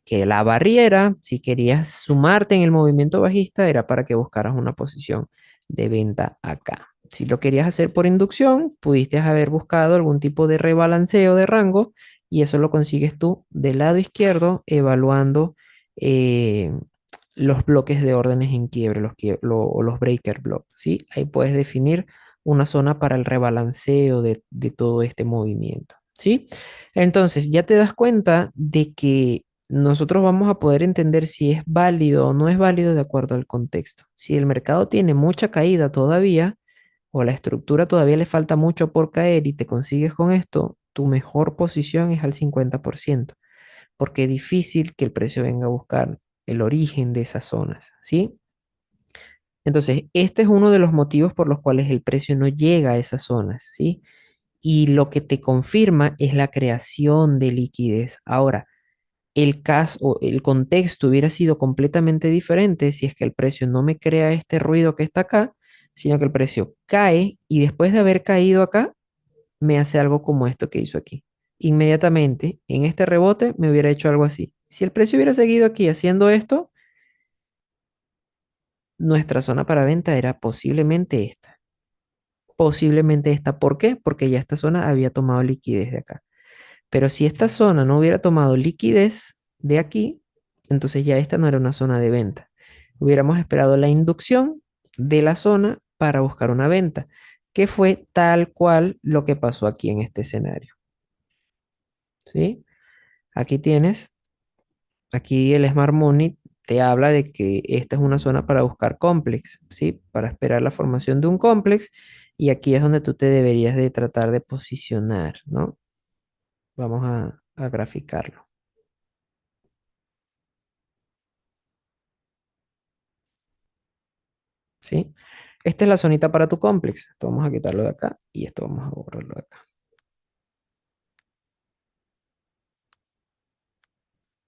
que la barriera, si querías sumarte en el movimiento bajista, era para que buscaras una posición de venta acá. Si lo querías hacer por inducción, pudiste haber buscado algún tipo de rebalanceo de rango y eso lo consigues tú del lado izquierdo evaluando eh, los bloques de órdenes en quiebre, o los breaker blocks, ¿sí? Ahí puedes definir una zona para el rebalanceo de todo este movimiento, ¿sí? Entonces, ya te das cuenta de que nosotros vamos a poder entender si es válido o no es válido de acuerdo al contexto. Si el mercado tiene mucha caída todavía o la estructura todavía le falta mucho por caer y te consigues con esto, tu mejor posición es al 50%, porque es difícil que el precio venga a buscar el origen de esas zonas, ¿sí? Entonces, este es uno de los motivos por los cuales el precio no llega a esas zonas, ¿sí? Y lo que te confirma es la creación de liquidez. Ahora, el caso o el contexto hubiera sido completamente diferente si es que el precio no me crea este ruido que está acá, sino que el precio cae y después de haber caído acá, me hace algo como esto que hizo aquí. Inmediatamente, en este rebote, me hubiera hecho algo así. Si el precio hubiera seguido aquí haciendo esto, nuestra zona para venta era posiblemente esta. Posiblemente esta. ¿Por qué? Porque ya esta zona había tomado liquidez de acá. Pero si esta zona no hubiera tomado liquidez de aquí, entonces ya esta no era una zona de venta. Hubiéramos esperado la inducción de la zona para buscar una venta, que fue tal cual lo que pasó aquí en este escenario. ¿Sí? Aquí tienes, aquí el Smart Money te habla de que esta es una zona para buscar complex, ¿sí? Para esperar la formación de un complex y aquí es donde tú te deberías de tratar de posicionar, ¿no? Vamos a graficarlo. ¿Sí? Esta es la zonita para tu complex. Esto vamos a quitarlo de acá y esto vamos a borrarlo de acá.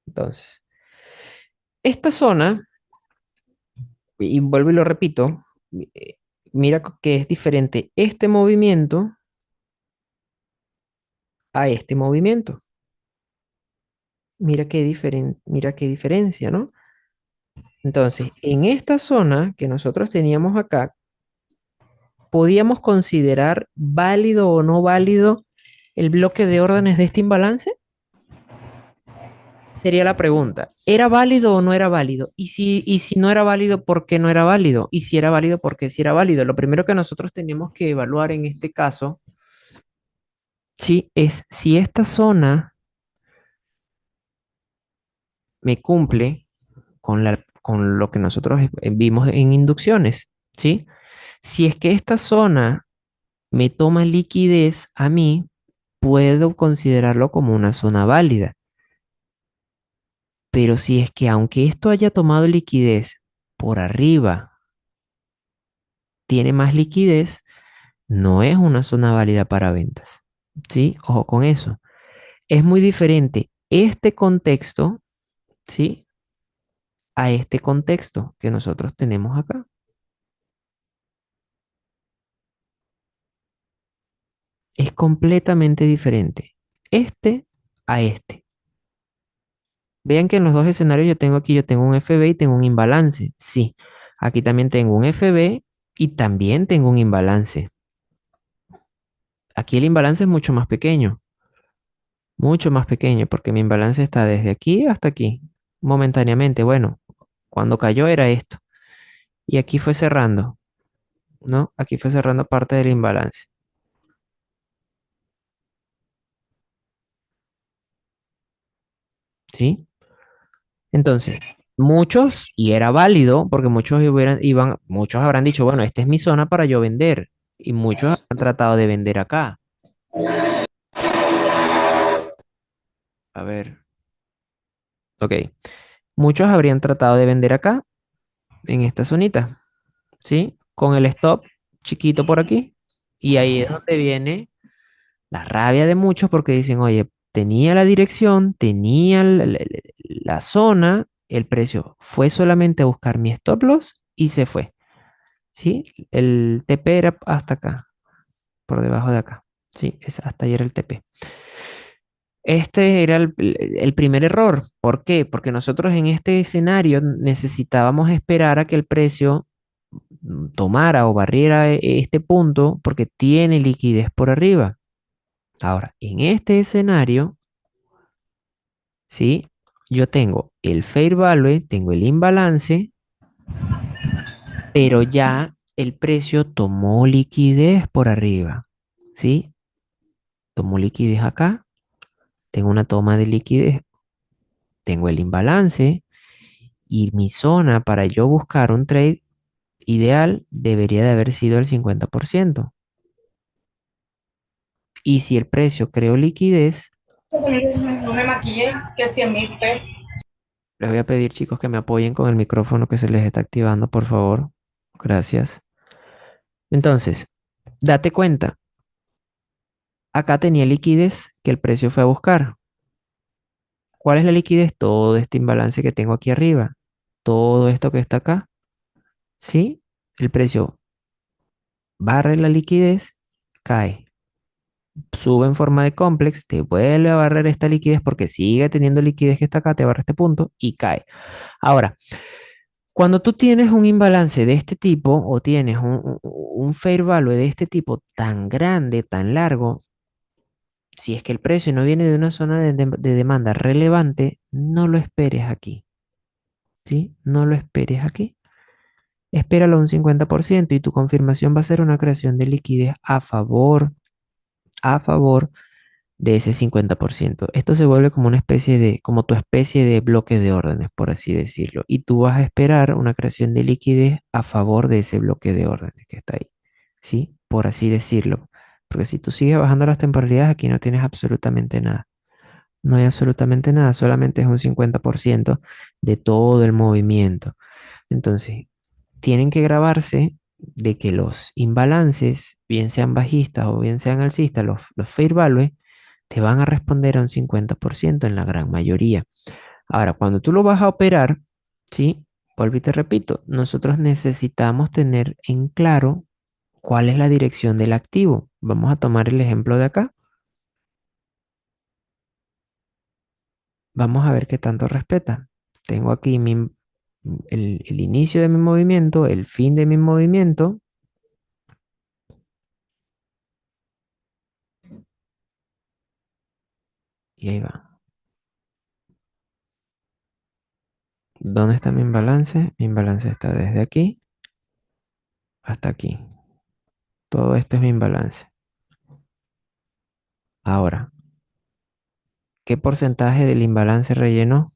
Entonces, esta zona, y vuelvo y lo repito, eh, mira que es diferente este movimiento a este movimiento. Mira qué diferencia, ¿no? Entonces, en esta zona que nosotros teníamos acá, ¿podíamos considerar válido o no válido el bloque de órdenes de este imbalance? Sería la pregunta. ¿Era válido o no era válido? Y si no era válido, ¿por qué no era válido? Y si era válido, ¿por qué si era válido? Lo primero que nosotros tenemos que evaluar en este caso, sí, es si esta zona me cumple con lo que nosotros vimos en inducciones, ¿sí? Si es que esta zona me toma liquidez a mí, puedo considerarlo como una zona válida. Pero si es que aunque esto haya tomado liquidez por arriba, tiene más liquidez, no es una zona válida para ventas. ¿Sí? Ojo con eso. Es muy diferente este contexto, ¿sí? A este contexto que nosotros tenemos acá. Es completamente diferente. Este a este. Vean que en los dos escenarios yo tengo un FB y tengo un imbalance. Sí, aquí también tengo un FB y también tengo un imbalance. Aquí el imbalance es mucho más pequeño, porque mi imbalance está desde aquí hasta aquí, momentáneamente. Bueno, cuando cayó era esto. Y aquí fue cerrando, ¿no? Aquí fue cerrando parte del imbalance, ¿sí? Entonces, muchos, y era válido, porque muchos habrán dicho, bueno, esta es mi zona para yo vender. Y muchos han tratado de vender acá. A ver, ok. Muchos habrían tratado de vender acá, en esta zonita, ¿sí? Con el stop chiquito por aquí. Y ahí es donde viene la rabia de muchos porque dicen, oye, tenía la dirección, tenía la zona el precio fue solamente a buscar mi stop loss y se fue, ¿sí? El TP era hasta acá, por debajo de acá, ¿sí? Hasta ahí era el TP. Este era el primer error. ¿Por qué? Porque nosotros en este escenario necesitábamos esperar a que el precio tomara o barriera este punto porque tiene liquidez por arriba. Ahora, en este escenario, ¿sí? Yo tengo el fair value, tengo el imbalance, pero ya el precio tomó liquidez por arriba, ¿sí? Tomó liquidez acá, tengo una toma de liquidez, tengo el imbalance y mi zona para yo buscar un trade ideal debería de haber sido el 50%. Y si el precio creó liquidez, No me maquillé, que 100.000 pesos. les voy a pedir, chicos, que me apoyen con el micrófono que se les está activando, por favor. Gracias. Entonces, date cuenta, acá tenía liquidez que el precio fue a buscar. ¿Cuál es la liquidez? Todo este imbalance que tengo aquí arriba. Todo esto que está acá. ¿Sí? El precio barre la liquidez, cae. Sube en forma de complex, te vuelve a barrer esta liquidez porque sigue teniendo liquidez que está acá, te barra este punto y cae. Ahora, cuando tú tienes un imbalance de este tipo o tienes un fair value de este tipo tan grande, tan largo, si es que el precio no viene de una zona de demanda relevante, no lo esperes aquí, ¿sí? No lo esperes aquí. Espéralo un 50% y tu confirmación va a ser una creación de liquidez a favor de ese 50%. Esto se vuelve como una especie como tu especie de bloque de órdenes, por así decirlo. Y tú vas a esperar una creación de liquidez a favor de ese bloque de órdenes que está ahí, ¿sí? Por así decirlo. Porque si tú sigues bajando las temporalidades, aquí no tienes absolutamente nada. No hay absolutamente nada, solamente es un 50% de todo el movimiento. Entonces, tienen que grabarse de que los imbalances, bien sean bajistas o bien sean alcistas, los fair value, te van a responder a un 50% en la gran mayoría. Ahora, cuando tú lo vas a operar, ¿sí? Vuelvo y te repito, nosotros necesitamos tener en claro cuál es la dirección del activo. Vamos a tomar el ejemplo de acá. Vamos a ver qué tanto respeta. Tengo aquí el inicio de mi movimiento, el fin de mi movimiento, y ahí va. ¿Dónde está mi imbalance? Mi imbalance está desde aquí hasta aquí. Todo esto es mi imbalance. Ahora, ¿qué porcentaje del imbalance rellenó?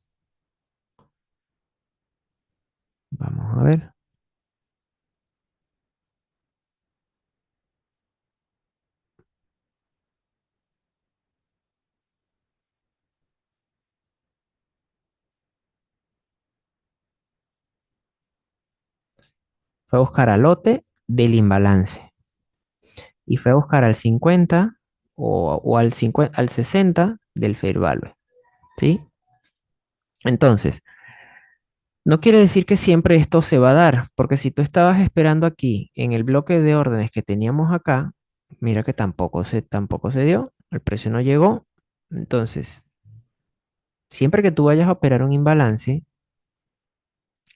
Vamos a ver. Fue a buscar al lote del imbalance y fue a buscar al 50 o al 50, al 60 del fair value, ¿sí? Entonces, no quiere decir que siempre esto se va a dar, porque si tú estabas esperando aquí en el bloque de órdenes que teníamos acá, mira que tampoco se dio, el precio no llegó. Entonces, siempre que tú vayas a operar un imbalance,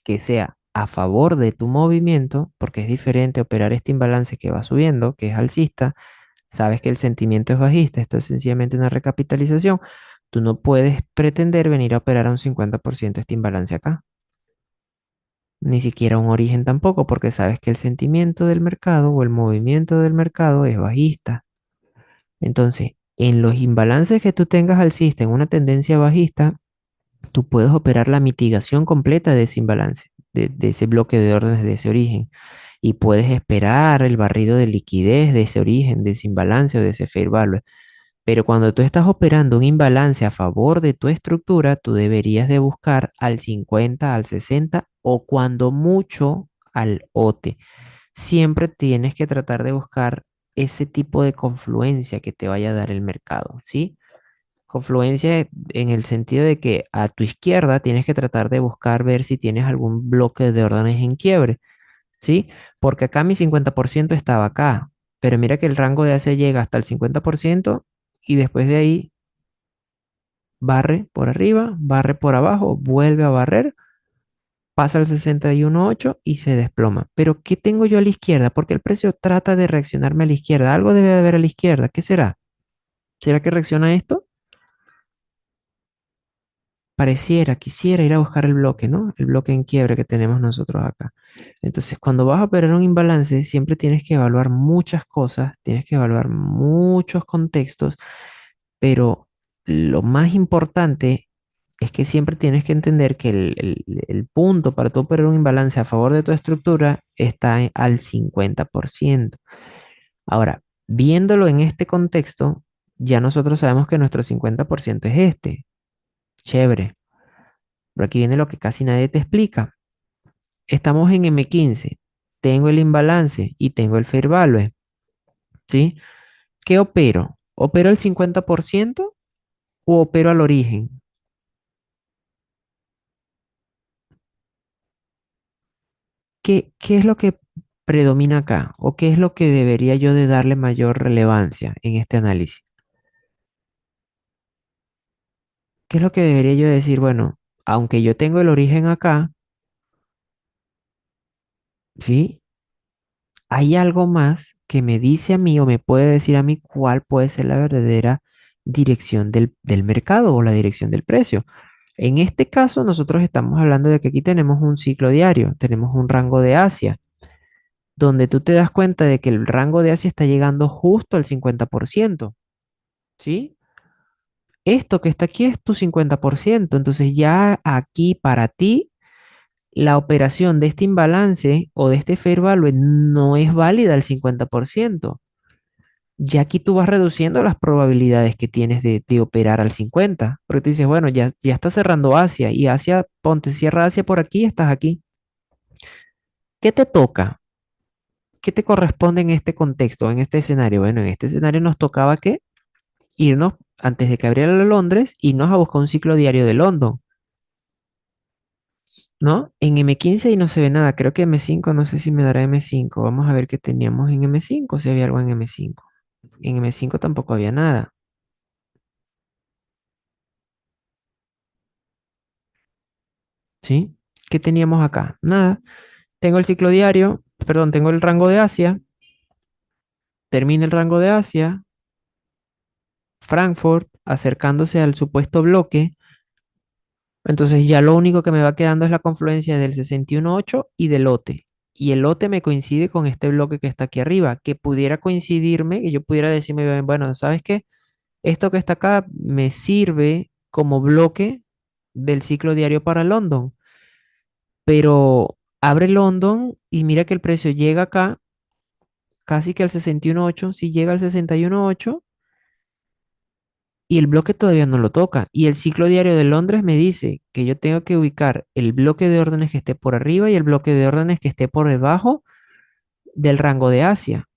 que sea a favor de tu movimiento, porque es diferente operar este imbalance que va subiendo, que es alcista, sabes que el sentimiento es bajista, esto es sencillamente una recapitalización, tú no puedes pretender venir a operar a un 50% este imbalance acá, ni siquiera un origen tampoco, porque sabes que el sentimiento del mercado o el movimiento del mercado es bajista. Entonces, en los imbalances que tú tengas alcista en una tendencia bajista, tú puedes operar la mitigación completa de ese imbalance, de ese bloque de órdenes de ese origen. Y puedes esperar el barrido de liquidez de ese origen, de ese imbalance o de ese fair value. Pero cuando tú estás operando un imbalance a favor de tu estructura, tú deberías de buscar al 50, al 60 o cuando mucho al OTE. Siempre tienes que tratar de buscar ese tipo de confluencia que te vaya a dar el mercado, ¿sí? Confluencia en el sentido de que a tu izquierda tienes que tratar de buscar ver si tienes algún bloque de órdenes en quiebre, ¿sí? Porque acá mi 50% estaba acá, pero mira que el rango de Asia llega hasta el 50% y después de ahí barre por arriba, barre por abajo, vuelve a barrer, pasa al 61.8 y se desploma. Pero ¿qué tengo yo a la izquierda? Porque el precio trata de reaccionarme a la izquierda. Algo debe de haber a la izquierda. ¿Qué será? ¿Será que reacciona esto? Pareciera, quisiera ir a buscar el bloque, ¿no? El bloque en quiebre que tenemos nosotros acá. Entonces, cuando vas a operar un imbalance, siempre tienes que evaluar muchas cosas, tienes que evaluar muchos contextos, pero lo más importante es que siempre tienes que entender que el punto para tú operar un imbalance a favor de tu estructura está al 50%. Ahora, viéndolo en este contexto, ya nosotros sabemos que nuestro 50% es este. Chévere. Pero aquí viene lo que casi nadie te explica. Estamos en M15. Tengo el imbalance y tengo el fair value, ¿sí? ¿Qué opero? ¿Opero el 50% o opero al origen? ¿Qué es lo que predomina acá? ¿O qué es lo que debería yo de darle mayor relevancia en este análisis? ¿Qué es lo que debería yo decir? Bueno, aunque yo tengo el origen acá, ¿sí? Hay algo más que me dice a mí o me puede decir a mí cuál puede ser la verdadera dirección del mercado o la dirección del precio. En este caso, nosotros estamos hablando de que aquí tenemos un ciclo diario, tenemos un rango de Asia, donde tú te das cuenta de que el rango de Asia está llegando justo al 50%, ¿sí? Esto que está aquí es tu 50%, entonces ya aquí para ti la operación de este imbalance o de este fair value no es válida al 50%. Ya aquí tú vas reduciendo las probabilidades que tienes de operar al 50, porque tú dices, bueno, ya está cerrando Asia y Asia, ponte, cierra Asia por aquí, estás aquí. ¿Qué te toca? ¿Qué te corresponde en este contexto, en este escenario? Bueno, en este escenario nos tocaba que irnos, antes de que abriera Londres, irnos a buscar un ciclo diario de London, ¿no? En M15 y no se ve nada, creo que M5, no sé si me dará M5, vamos a ver qué teníamos en M5, si había algo en M5. En M5 tampoco había nada, ¿sí? ¿Qué teníamos acá? Nada. Tengo el ciclo diario, perdón, tengo el rango de Asia, termina el rango de Asia, Frankfurt acercándose al supuesto bloque, entonces ya lo único que me va quedando es la confluencia del 61.8 y del lote. Y el lote me coincide con este bloque que está aquí arriba, que pudiera coincidirme, que yo pudiera decirme, bueno, ¿sabes qué? Esto que está acá me sirve como bloque del ciclo diario para London, pero abre London y mira que el precio llega acá casi que al 61.8, si llega al 61.8 y el bloque todavía no lo toca. Y el ciclo diario de Londres me dice que yo tengo que ubicar el bloque de órdenes que esté por arriba y el bloque de órdenes que esté por debajo del rango de Asia.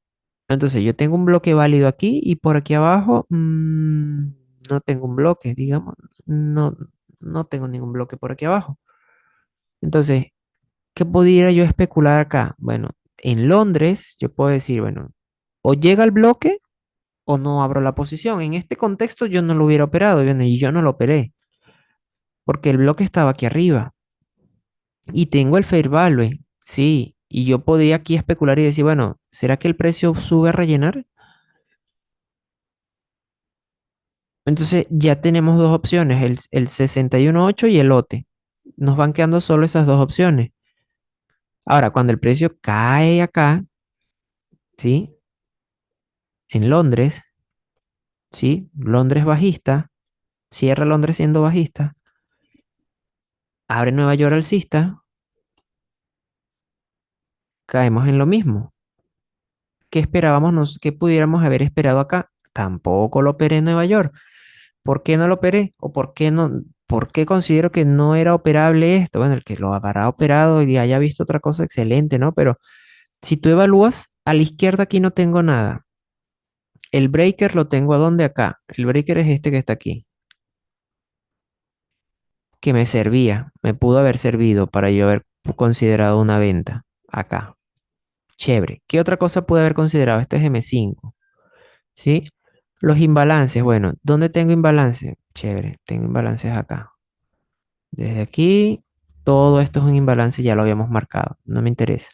Entonces yo tengo un bloque válido aquí y por aquí abajo no tengo un bloque, digamos, no, no tengo ningún bloque por aquí abajo. Entonces, ¿qué pudiera yo especular acá? Bueno, en Londres yo puedo decir, bueno, o llega el bloque o no abro la posición. En este contexto yo no lo hubiera operado, bueno, y yo no lo operé, porque el bloque estaba aquí arriba y tengo el fair value, sí, y yo podía aquí especular y decir, bueno, ¿será que el precio sube a rellenar? Entonces ya tenemos dos opciones, el 61.8 y el lote. Nos van quedando solo esas dos opciones. Ahora, cuando el precio cae acá, ¿sí? En Londres, ¿sí? Londres bajista, cierra Londres siendo bajista, abre Nueva York alcista, caemos en lo mismo. ¿Qué esperábamos qué pudiéramos haber esperado acá? Tampoco lo operé en Nueva York. ¿Por qué no lo operé? ¿O por qué no? ¿Por qué considero que no era operable esto? Bueno, el que lo habrá operado y haya visto otra cosa, excelente, ¿no? Pero si tú evalúas, a la izquierda aquí no tengo nada. El breaker lo tengo a dónde acá. El breaker es este que está aquí. que me servía, me pudo haber servido para yo haber considerado una venta acá. Chévere. ¿Qué otra cosa pude haber considerado? Este es M5, ¿sí? Los imbalances, bueno, ¿dónde tengo imbalance? Chévere, tengo imbalances acá. Desde aquí, todo esto es un imbalance, ya lo habíamos marcado, no me interesa.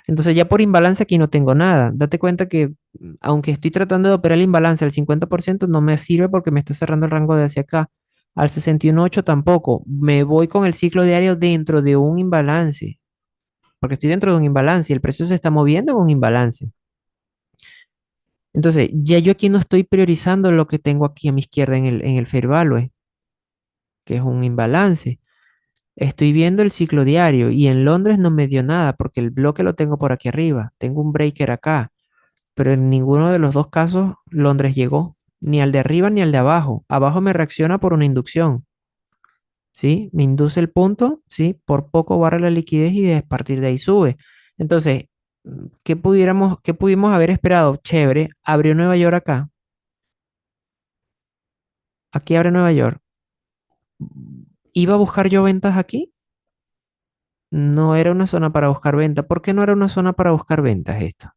Entonces ya por imbalance aquí no tengo nada. Date cuenta que aunque estoy tratando de operar el imbalance al 50% no me sirve porque me está cerrando el rango de hacia acá. Al 61.8 tampoco. Me voy con el ciclo diario dentro de un imbalance, porque estoy dentro de un imbalance y el precio se está moviendo en un imbalance. Entonces, ya yo aquí no estoy priorizando lo que tengo aquí a mi izquierda en el fair value, que es un imbalance. Estoy viendo el ciclo diario y en Londres no me dio nada porque el bloque lo tengo por aquí arriba. Tengo un breaker acá, pero en ninguno de los dos casos Londres llegó, ni al de arriba ni al de abajo. Abajo me reacciona por una inducción, ¿sí? Me induce el punto, ¿sí? Por poco barra la liquidez y a partir de ahí sube. Entonces, qué pudimos haber esperado? Chévere, abrió Nueva York acá. Aquí abre Nueva York. ¿Iba a buscar yo ventas aquí? No era una zona para buscar ventas. ¿Por qué no era una zona para buscar ventas esto?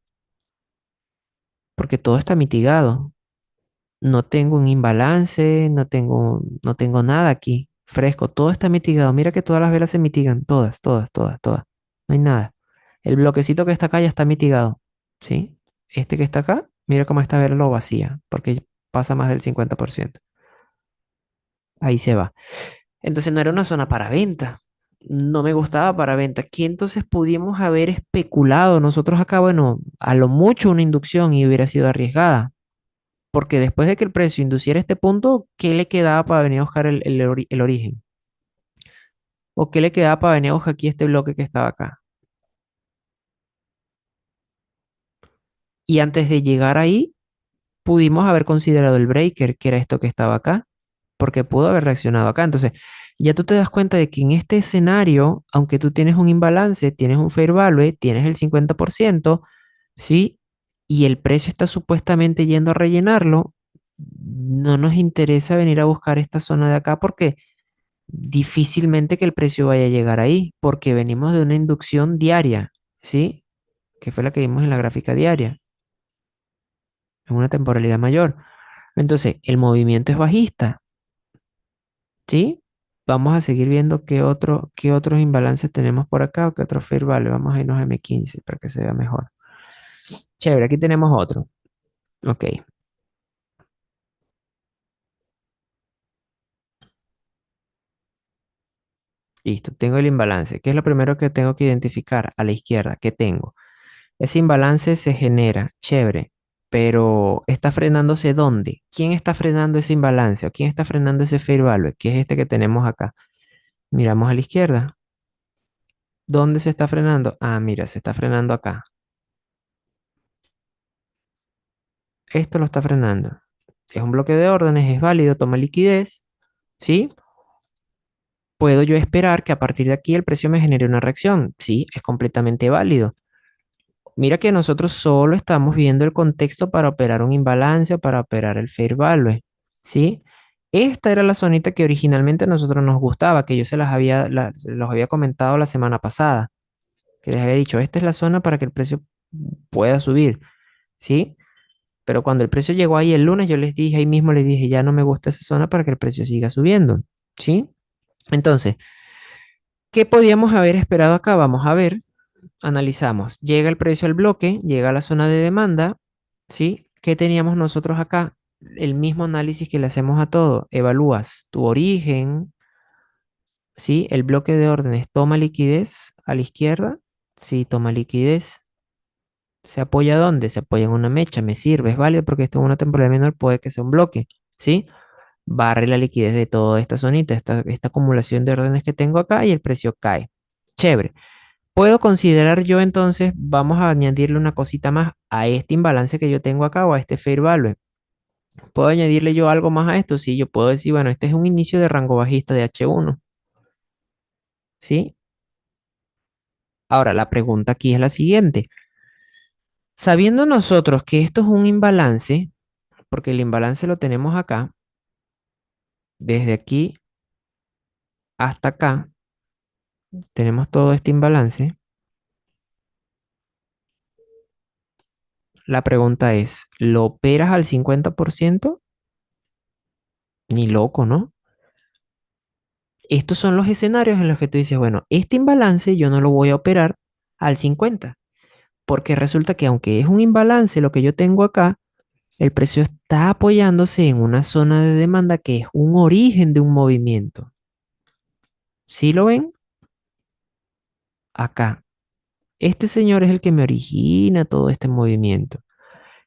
Porque todo está mitigado. No tengo un imbalance, no tengo nada aquí. Fresco, todo está mitigado. Mira que todas las velas se mitigan, todas, todas, todas, todas. No hay nada. El bloquecito que está acá ya está mitigado, ¿sí? Este que está acá, mira cómo esta vela lo vacía, porque pasa más del 50%. Ahí se va. Entonces no era una zona para venta. No me gustaba para venta. ¿Qué entonces pudimos haber especulado nosotros acá? Bueno, a lo mucho una inducción y hubiera sido arriesgada. Porque después de que el precio induciera este punto, ¿qué le quedaba para venir a buscar el origen? ¿O qué le quedaba para venir a buscar aquí este bloque que estaba acá? Y antes de llegar ahí, pudimos haber considerado el breaker, que era esto que estaba acá, porque pudo haber reaccionado acá. Entonces, ya tú te das cuenta de que en este escenario, aunque tú tienes un imbalance, tienes un fair value, tienes el 50%, ¿sí? Y el precio está supuestamente yendo a rellenarlo, no nos interesa venir a buscar esta zona de acá porque difícilmente que el precio vaya a llegar ahí, porque venimos de una inducción diaria, ¿sí? Que fue la que vimos en la gráfica diaria, en una temporalidad mayor. Entonces, el movimiento es bajista, ¿sí? Vamos a seguir viendo qué otros imbalances tenemos por acá o qué otros fair value. Vamos a irnos a M15 para que se vea mejor. Chévere, aquí tenemos otro. Ok, listo. Tengo el imbalance. ¿Qué es lo primero que tengo que identificar? A la izquierda, ¿qué tengo? Ese imbalance se genera, chévere, pero ¿está frenándose dónde? ¿Quién está frenando ese imbalance o quién está frenando ese fair value? Que es este que tenemos acá. Miramos a la izquierda. ¿Dónde se está frenando? Ah, mira, se está frenando acá. Esto lo está frenando. Es un bloque de órdenes, es válido, toma liquidez, ¿sí? Puedo yo esperar que a partir de aquí el precio me genere una reacción. Sí, es completamente válido. Mira que nosotros solo estamos viendo el contexto para operar un imbalance o para operar el fair value, ¿sí? Esta era la zonita que originalmente a nosotros nos gustaba, que yo se los había comentado la semana pasada, que les había dicho, esta es la zona para que el precio pueda subir, ¿sí? Pero cuando el precio llegó ahí el lunes, yo les dije, ahí mismo les dije, ya no me gusta esa zona para que el precio siga subiendo, ¿sí? Entonces, ¿qué podíamos haber esperado acá? Vamos a ver. Analizamos, llega el precio al bloque, llega a la zona de demanda, ¿sí? ¿Qué teníamos nosotros acá? El mismo análisis que le hacemos a todo. Evalúas tu origen, ¿sí? El bloque de órdenes toma liquidez a la izquierda, sí, toma liquidez. ¿Se apoya dónde? Se apoya en una mecha, me sirve, es válido porque esto en una temporada menor puede que sea un bloque, ¿sí? Barre la liquidez de toda esta zonita, esta acumulación de órdenes que tengo acá y el precio cae. Chévere. Puedo considerar yo entonces, vamos a añadirle una cosita más a este imbalance que yo tengo acá o a este fair value. ¿Puedo añadirle yo algo más a esto? Sí, yo puedo decir, bueno, este es un inicio de rango bajista de H1, ¿sí? Ahora, la pregunta aquí es la siguiente. Sabiendo nosotros que esto es un imbalance, porque el imbalance lo tenemos acá, desde aquí hasta acá, tenemos todo este imbalance. La pregunta es, ¿lo operas al 50%? Ni loco, ¿no? Estos son los escenarios en los que tú dices, bueno, este imbalance yo no lo voy a operar al 50, porque resulta que aunque es un imbalance lo que yo tengo acá, el precio está apoyándose en una zona de demanda que es un origen de un movimiento. ¿Sí lo ven? Acá. Este señor es el que me origina todo este movimiento.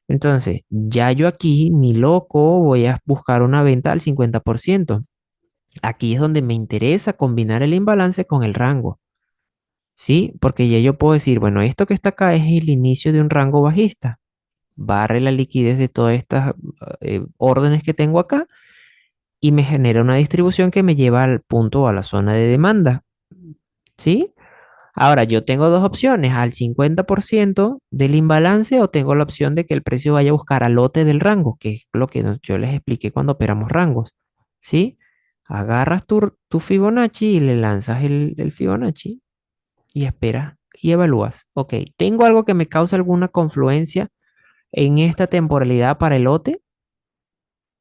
Entonces, ya yo aquí, ni loco, voy a buscar una venta al 50%. Aquí es donde me interesa combinar el imbalance con el rango. ¿Sí? Porque ya yo puedo decir, bueno, esto que está acá es el inicio de un rango bajista. Barre la liquidez de todas estas órdenes que tengo acá y me genera una distribución que me lleva al punto o a la zona de demanda. ¿Sí? Ahora, yo tengo dos opciones, al 50% del imbalance o tengo la opción de que el precio vaya a buscar al lote del rango, que es lo que yo les expliqué cuando operamos rangos. ¿Sí? Agarras tu Fibonacci y le lanzas el Fibonacci y esperas y evalúas. Ok, ¿tengo algo que me causa alguna confluencia en esta temporalidad para el lote?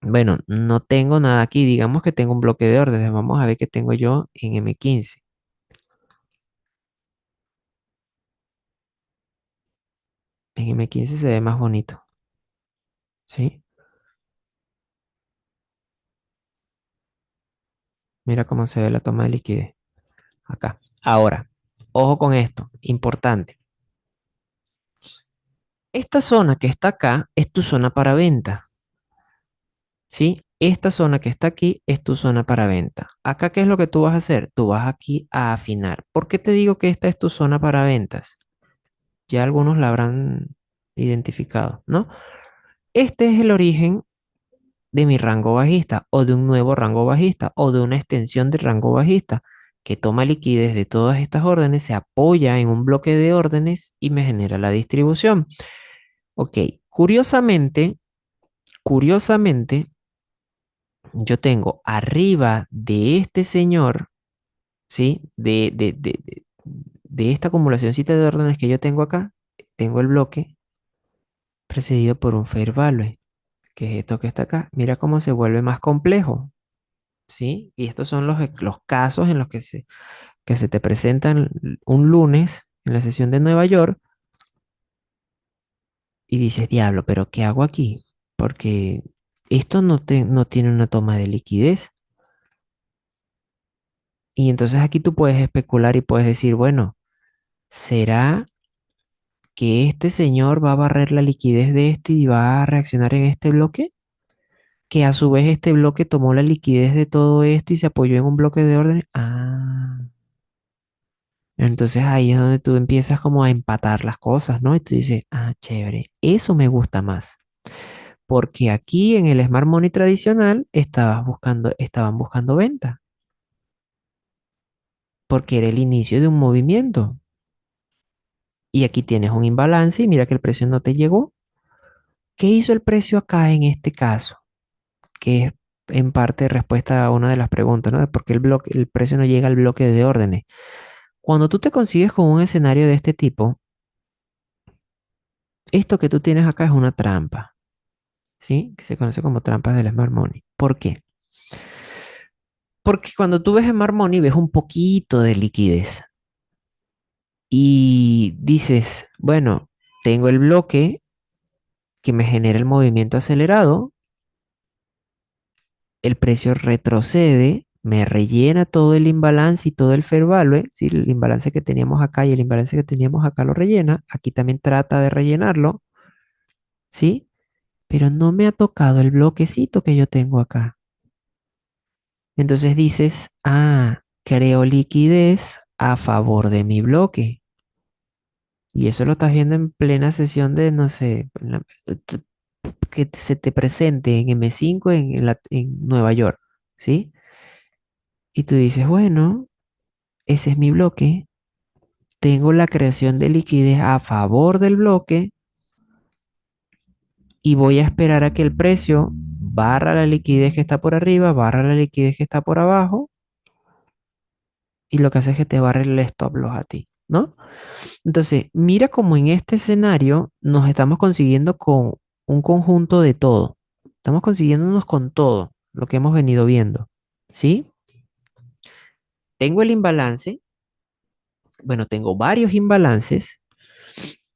Bueno, no tengo nada aquí. Digamos que tengo un bloque de órdenes. Vamos a ver qué tengo yo en M15. En M15 se ve más bonito. ¿Sí? Mira cómo se ve la toma de liquidez. Acá. Ahora, ojo con esto. Importante. Esta zona que está acá es tu zona para venta. ¿Sí? Esta zona que está aquí es tu zona para venta. Acá, ¿qué es lo que tú vas a hacer? Tú vas aquí a afinar. ¿Por qué te digo que esta es tu zona para ventas? Ya algunos la habrán identificado, ¿no? Este es el origen de mi rango bajista o de un nuevo rango bajista o de una extensión del rango bajista que toma liquidez de todas estas órdenes, se apoya en un bloque de órdenes y me genera la distribución. Ok, curiosamente, yo tengo arriba de este señor, ¿sí? De esta acumulacióncita de órdenes que yo tengo acá, tengo el bloque precedido por un fair value, que es esto que está acá. Mira cómo se vuelve más complejo, ¿sí? Y estos son los casos en los que se te presentan un lunes en la sesión de Nueva York y dices, diablo, pero ¿qué hago aquí? Porque esto no tiene una toma de liquidez. Y entonces aquí tú puedes especular y puedes decir, bueno, ¿será que este señor va a barrer la liquidez de este y va a reaccionar en este bloque? Que a su vez este bloque tomó la liquidez de todo esto y se apoyó en un bloque de orden. Ah, entonces ahí es donde tú empiezas como a empatar las cosas, ¿no? Y tú dices, ah, chévere, eso me gusta más. Porque aquí en el Smart Money tradicional estaban buscando venta, porque era el inicio de un movimiento. Y aquí tienes un imbalance y mira que el precio no te llegó. ¿Qué hizo el precio acá en este caso? Que es en parte respuesta a una de las preguntas, ¿no? De por qué el precio no llega al bloque de órdenes. Cuando tú te consigues con un escenario de este tipo, esto que tú tienes acá es una trampa, ¿sí? Que se conoce como trampas del Smart Money. ¿Por qué? Porque cuando tú ves Smart Money ves un poquito de liquidez y dices, bueno, tengo el bloque que me genera el movimiento acelerado, el precio retrocede, me rellena todo el imbalance y todo el fair value, ¿sí? El imbalance que teníamos acá y el imbalance que teníamos acá lo rellena, aquí también trata de rellenarlo, ¿sí? Pero no me ha tocado el bloquecito que yo tengo acá. Entonces dices, ah, creo liquidez a favor de mi bloque. Y eso lo estás viendo en plena sesión de, no sé, t- que se te presente en M5 en Nueva York, ¿sí? Y tú dices, bueno, ese es mi bloque, tengo la creación de liquidez a favor del bloque y voy a esperar a que el precio barra la liquidez que está por arriba, barra la liquidez que está por abajo y lo que hace es que te barre el stop loss a ti, ¿no? Entonces, mira cómo en este escenario nos estamos consiguiendo con un conjunto de todo. Estamos consiguiéndonos con todo lo que hemos venido viendo, ¿sí? Tengo el imbalance, bueno, tengo varios imbalances,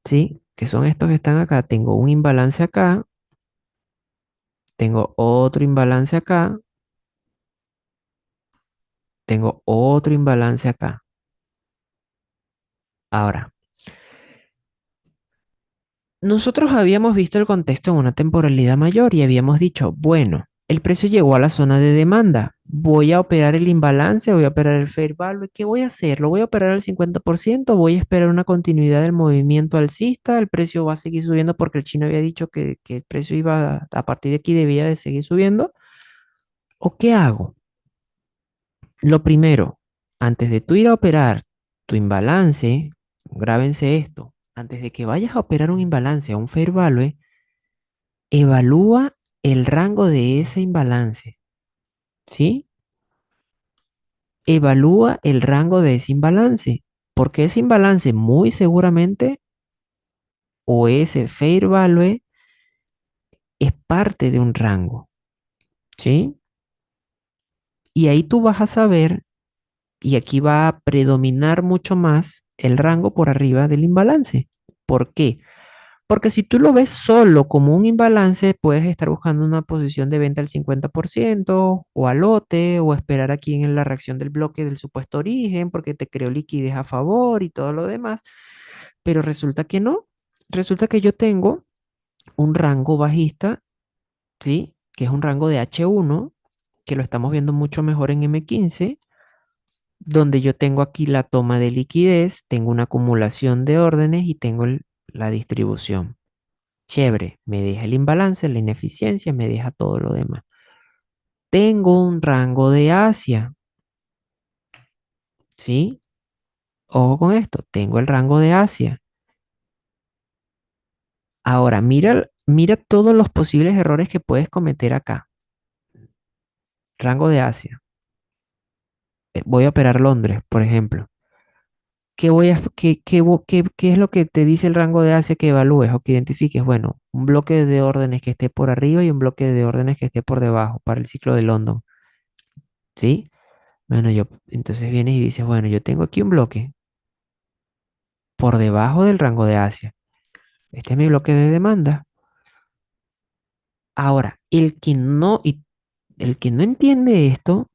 ¿sí? Que son estos que están acá. Tengo un imbalance acá, tengo otro imbalance acá, tengo otro imbalance acá. Ahora, nosotros habíamos visto el contexto en una temporalidad mayor y habíamos dicho, bueno, el precio llegó a la zona de demanda. Voy a operar el imbalance, voy a operar el fair value. ¿Qué voy a hacer? ¿Lo voy a operar al 50%? ¿Voy a esperar una continuidad del movimiento alcista? ¿El precio va a seguir subiendo porque el chino había dicho que el precio iba a partir de aquí debía de seguir subiendo? ¿O qué hago? Lo primero, antes de tú ir a operar tu imbalance, grábense esto, antes de que vayas a operar un imbalance a un fair value, evalúa el rango de ese imbalance, ¿sí? Evalúa el rango de ese imbalance, porque ese imbalance muy seguramente o ese fair value es parte de un rango, ¿sí? Y ahí tú vas a saber, y aquí va a predominar mucho más el rango por arriba del imbalance. ¿Por qué? Porque si tú lo ves solo como un imbalance, puedes estar buscando una posición de venta al 50% o al lote o esperar aquí en la reacción del bloque del supuesto origen porque te creó liquidez a favor y todo lo demás. Pero resulta que no. Resulta que yo tengo un rango bajista, ¿sí? Que es un rango de H1, que lo estamos viendo mucho mejor en M15, donde yo tengo aquí la toma de liquidez, tengo una acumulación de órdenes y tengo la distribución. Chévere, me deja el imbalance, la ineficiencia, me deja todo lo demás. Tengo un rango de Asia, ¿sí? Ojo con esto, tengo el rango de Asia. Ahora, mira todos los posibles errores que puedes cometer acá. Rango de Asia. Voy a operar Londres, por ejemplo. ¿Qué es lo que te dice el rango de Asia que evalúes o que identifiques? Bueno, un bloque de órdenes que esté por arriba y un bloque de órdenes que esté por debajo para el ciclo de London, ¿sí? Bueno, entonces vienes y dices, bueno, yo tengo aquí un bloque por debajo del rango de Asia. Este es mi bloque de demanda. Ahora, el que no entiende esto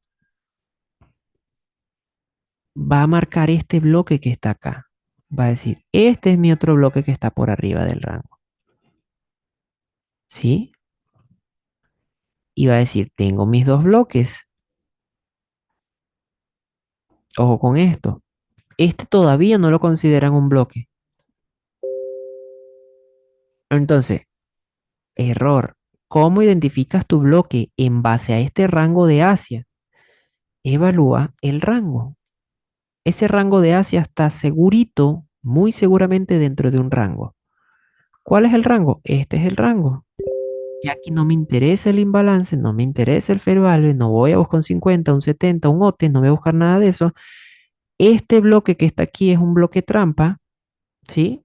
va a marcar este bloque que está acá. Va a decir, este es mi otro bloque que está por arriba del rango. ¿Sí? Y va a decir, tengo mis dos bloques. Ojo con esto. Este todavía no lo consideran un bloque. Entonces, error. ¿Cómo identificas tu bloque en base a este rango de Asia? Evalúa el rango. Ese rango de Asia está segurito, muy seguramente dentro de un rango. ¿Cuál es el rango? Este es el rango. Y aquí no me interesa el imbalance, no me interesa el fair value, no voy a buscar un 50, un 70, un OTE, no voy a buscar nada de eso. Este bloque que está aquí es un bloque trampa, ¿sí?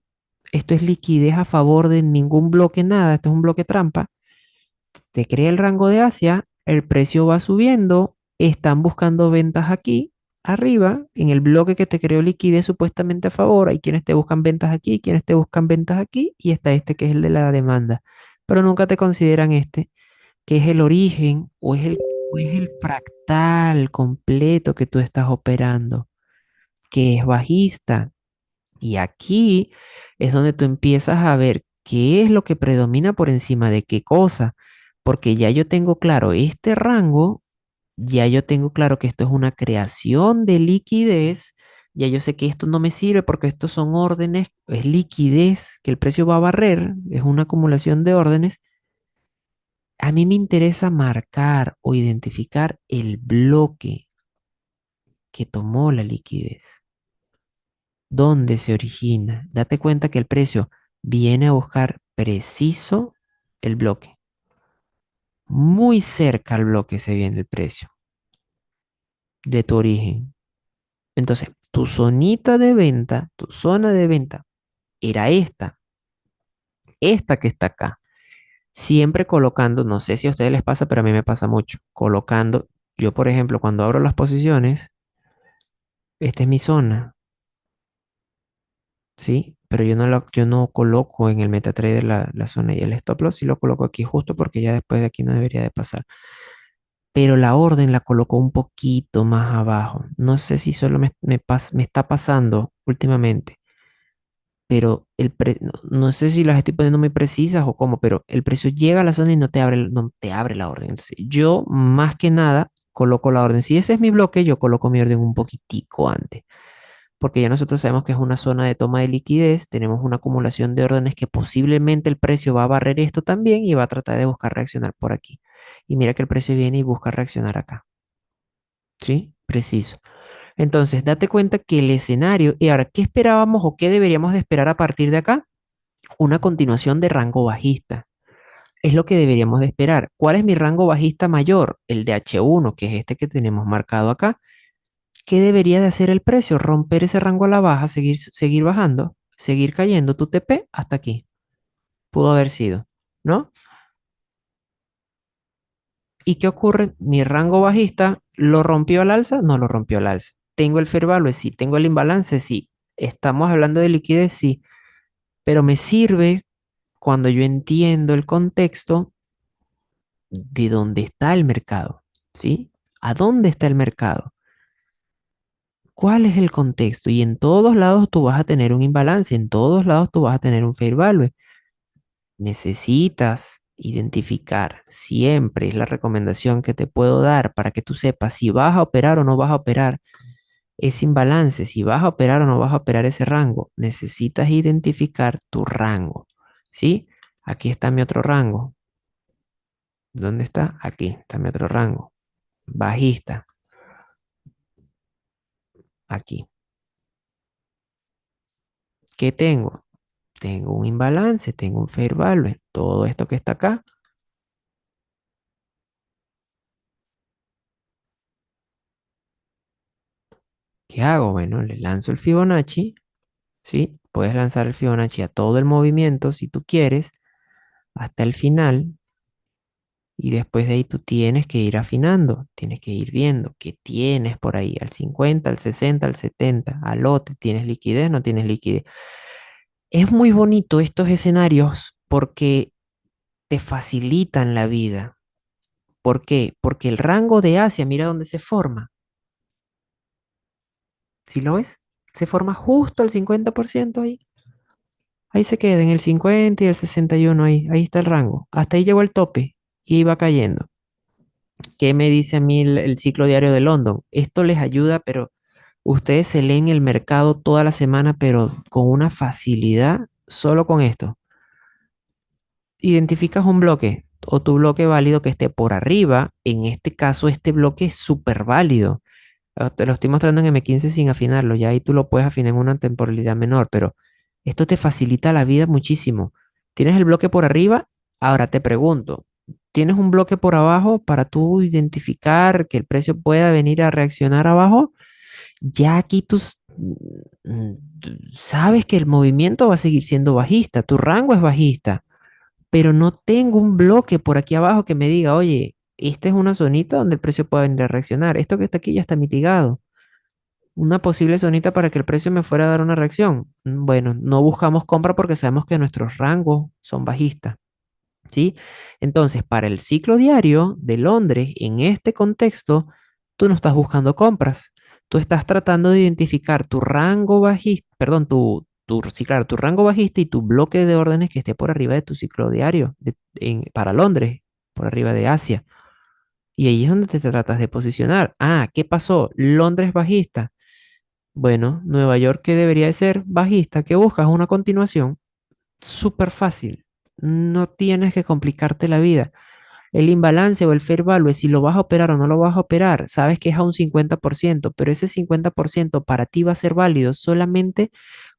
Esto es liquidez a favor de ningún bloque, nada, esto es un bloque trampa. Te crea el rango de Asia, el precio va subiendo, están buscando ventas aquí, arriba, en el bloque que te creó liquidez supuestamente a favor, hay quienes te buscan ventas aquí, quienes te buscan ventas aquí, y está este que es el de la demanda. Pero nunca te consideran este, que es el origen o es el fractal completo que tú estás operando, que es bajista. Y aquí es donde tú empiezas a ver qué es lo que predomina por encima de qué cosa, porque ya yo tengo claro este rango, ya yo tengo claro que esto es una creación de liquidez, ya yo sé que esto no me sirve porque estos son órdenes, es liquidez que el precio va a barrer, es una acumulación de órdenes. A mí me interesa marcar o identificar el bloque que tomó la liquidez. ¿Dónde se origina? Date cuenta que el precio viene a buscar preciso el bloque. Muy cerca al bloque se viene el precio de tu origen. Entonces, tu zonita de venta, tu zona de venta era esta que está acá. Siempre colocando, no sé si a ustedes les pasa, pero a mí me pasa mucho, colocando, yo por ejemplo, cuando abro las posiciones, esta es mi zona, ¿sí? Pero yo no coloco en el MetaTrader la zona y el stop loss, sí lo coloco aquí justo porque ya después de aquí no debería de pasar. Pero la orden la colocó un poquito más abajo. No sé si solo me está pasando últimamente, pero no sé si las estoy poniendo muy precisas o cómo, pero el precio llega a la zona y no te abre la orden. Entonces, yo más que nada coloco la orden. Si ese es mi bloque, yo coloco mi orden un poquitico antes, porque ya nosotros sabemos que es una zona de toma de liquidez, tenemos una acumulación de órdenes que posiblemente el precio va a barrer esto también y va a tratar de buscar reaccionar por aquí. Y mira que el precio viene y busca reaccionar acá. ¿Sí? Preciso. Entonces, date cuenta que el escenario, y ahora, ¿qué esperábamos o qué deberíamos de esperar a partir de acá? Una continuación de rango bajista. Es lo que deberíamos de esperar. ¿Cuál es mi rango bajista mayor? El de H1, que es este que tenemos marcado acá. ¿Qué debería de hacer el precio? Romper ese rango a la baja, seguir bajando, seguir cayendo tu TP hasta aquí. Pudo haber sido, ¿no? ¿Y qué ocurre? Mi rango bajista lo rompió al alza, no lo rompió al alza. Tengo el fair value, sí. Tengo el imbalance, sí. Estamos hablando de liquidez, sí. Pero me sirve cuando yo entiendo el contexto de dónde está el mercado, ¿sí? ¿A dónde está el mercado? ¿Cuál es el contexto? Y en todos lados tú vas a tener un imbalance, en todos lados tú vas a tener un fair value. Necesitas identificar siempre, es la recomendación que te puedo dar para que tú sepas si vas a operar o no vas a operar ese imbalance, si vas a operar o no vas a operar ese rango. Necesitas identificar tu rango, ¿sí? Aquí está mi otro rango. ¿Dónde está? Aquí está mi otro rango. Bajista, aquí. ¿Qué tengo? Tengo un imbalance, tengo un fair value. Todo esto que está acá, ¿qué hago? Bueno, le lanzo el Fibonacci, ¿sí? Puedes lanzar el Fibonacci a todo el movimiento si tú quieres, hasta el final, y después de ahí tú tienes que ir afinando, tienes que ir viendo qué tienes por ahí, al 50, al 60, al 70, al lote, ¿tienes liquidez? ¿No tienes liquidez? Es muy bonito estos escenarios porque te facilitan la vida. ¿Por qué? Porque el rango de Asia, mira dónde se forma. ¿Si lo ves? Se forma justo al 50% ahí. Ahí se queda en el 50 y el 61 ahí. Ahí está el rango. Hasta ahí llegó el tope y iba cayendo. ¿Qué me dice a mí el ciclo diario de London? Esto les ayuda, pero ustedes se leen el mercado toda la semana, pero con una facilidad solo con esto. Identificas un bloque o tu bloque válido que esté por arriba. En este caso, este bloque es súper válido. Te lo estoy mostrando en M15 sin afinarlo. Ya ahí tú lo puedes afinar en una temporalidad menor, pero esto te facilita la vida muchísimo. Tienes el bloque por arriba. Ahora te pregunto, ¿tienes un bloque por abajo para tú identificar que el precio pueda venir a reaccionar abajo? Ya aquí sabes que el movimiento va a seguir siendo bajista, tu rango es bajista, pero no tengo un bloque por aquí abajo que me diga, oye, esta es una zonita donde el precio pueda venir a reaccionar. Esto que está aquí ya está mitigado. Una posible zonita para que el precio me fuera a dar una reacción. Bueno, no buscamos compra porque sabemos que nuestros rangos son bajistas, ¿sí? Entonces, para el ciclo diario de Londres, en este contexto, tú no estás buscando compras. Tú estás tratando de identificar tu rango bajista, perdón, sí, claro, tu rango bajista y tu bloque de órdenes que esté por arriba de tu ciclo diario para Londres, por arriba de Asia. Y ahí es donde te tratas de posicionar. Ah, ¿qué pasó? Londres bajista. Bueno, Nueva York, ¿qué debería de ser? Bajista. ¿Qué buscas? Una continuación. Súper fácil. No tienes que complicarte la vida. El imbalance o el fair value, si lo vas a operar o no lo vas a operar, sabes que es a un 50%, pero ese 50% para ti va a ser válido solamente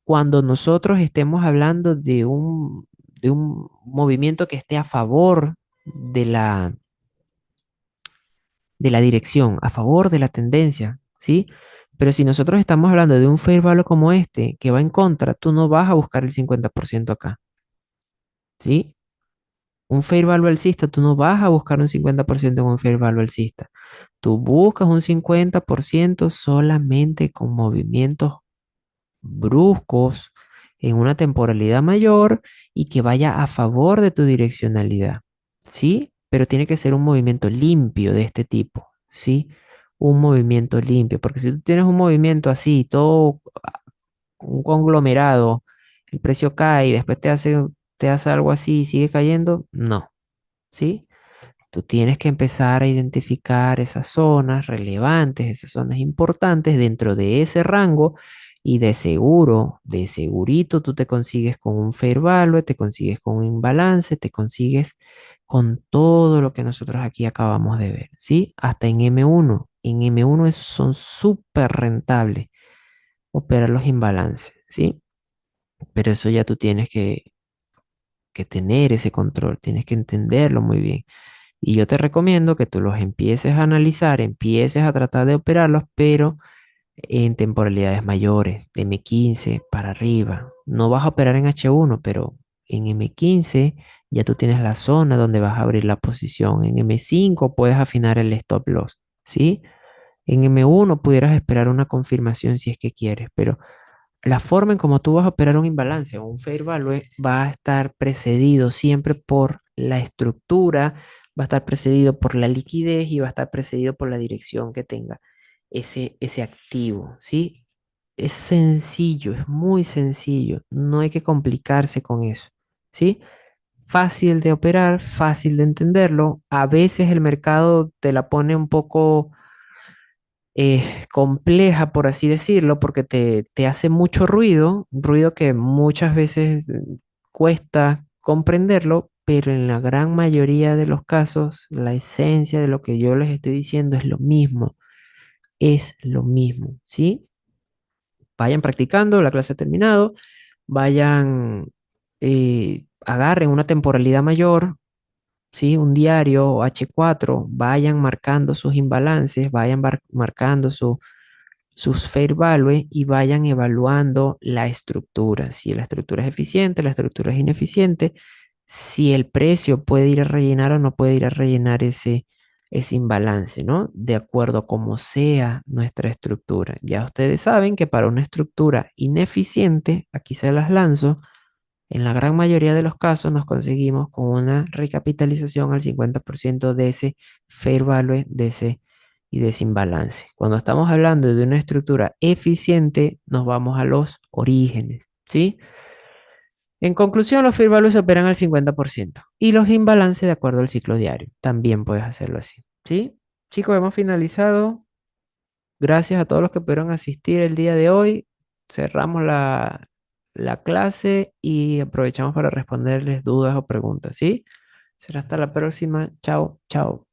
cuando nosotros estemos hablando de un movimiento que esté a favor de la dirección, a favor de la tendencia, ¿sí? Pero si nosotros estamos hablando de un fair value como este, que va en contra, tú no vas a buscar el 50% acá, ¿sí? Un fair value alcista, tú no vas a buscar un 50% en un fair value alcista. Tú buscas un 50% solamente con movimientos bruscos en una temporalidad mayor y que vaya a favor de tu direccionalidad, ¿sí? Pero tiene que ser un movimiento limpio de este tipo, ¿sí? Un movimiento limpio, porque si tú tienes un movimiento así, todo un conglomerado, el precio cae y después te hace algo así y sigue cayendo, no, ¿sí? Tú tienes que empezar a identificar esas zonas relevantes, esas zonas importantes dentro de ese rango y de seguro, de segurito, tú te consigues con un fair value, te consigues con un imbalance, te consigues con todo lo que nosotros aquí acabamos de ver, ¿sí? Hasta en M1. En M1 esos son súper rentables operar los imbalances, ¿sí? Pero eso ya tú tienes que tener ese control, tienes que entenderlo muy bien. Y yo te recomiendo que tú los empieces a analizar, empieces a tratar de operarlos, pero en temporalidades mayores, de M15 para arriba. No vas a operar en H1, pero en M15 ya tú tienes la zona donde vas a abrir la posición. En M5 puedes afinar el stop loss, ¿sí? En M1 pudieras esperar una confirmación si es que quieres, pero la forma en cómo tú vas a operar un imbalance o un fair value va a estar precedido siempre por la estructura, va a estar precedido por la liquidez y va a estar precedido por la dirección que tenga ese activo, ¿sí? Es sencillo, es muy sencillo, no hay que complicarse con eso, ¿sí? Fácil de operar, fácil de entenderlo. A veces el mercado te la pone un poco compleja, por así decirlo, porque te hace mucho ruido, un ruido que muchas veces cuesta comprenderlo, pero en la gran mayoría de los casos, la esencia de lo que yo les estoy diciendo es lo mismo, ¿sí? Vayan practicando, la clase ha terminado, vayan, agarren una temporalidad mayor, ¿sí? Un diario o H4, vayan marcando sus imbalances, vayan marcando sus fair value y vayan evaluando la estructura. Si la estructura es eficiente, la estructura es ineficiente, si el precio puede ir a rellenar o no puede ir a rellenar ese imbalance, ¿no? De acuerdo a cómo sea nuestra estructura. Ya ustedes saben que para una estructura ineficiente, aquí se las lanzo, en la gran mayoría de los casos nos conseguimos con una recapitalización al 50% de ese fair value y de ese imbalance. Cuando estamos hablando de una estructura eficiente, nos vamos a los orígenes, ¿sí? En conclusión, los fair values operan al 50% y los imbalances de acuerdo al ciclo diario. También puedes hacerlo así, ¿sí? Chicos, hemos finalizado. Gracias a todos los que pudieron asistir el día de hoy. Cerramos la clase y aprovechamos para responderles dudas o preguntas, ¿sí? Será hasta la próxima. Chao, chao.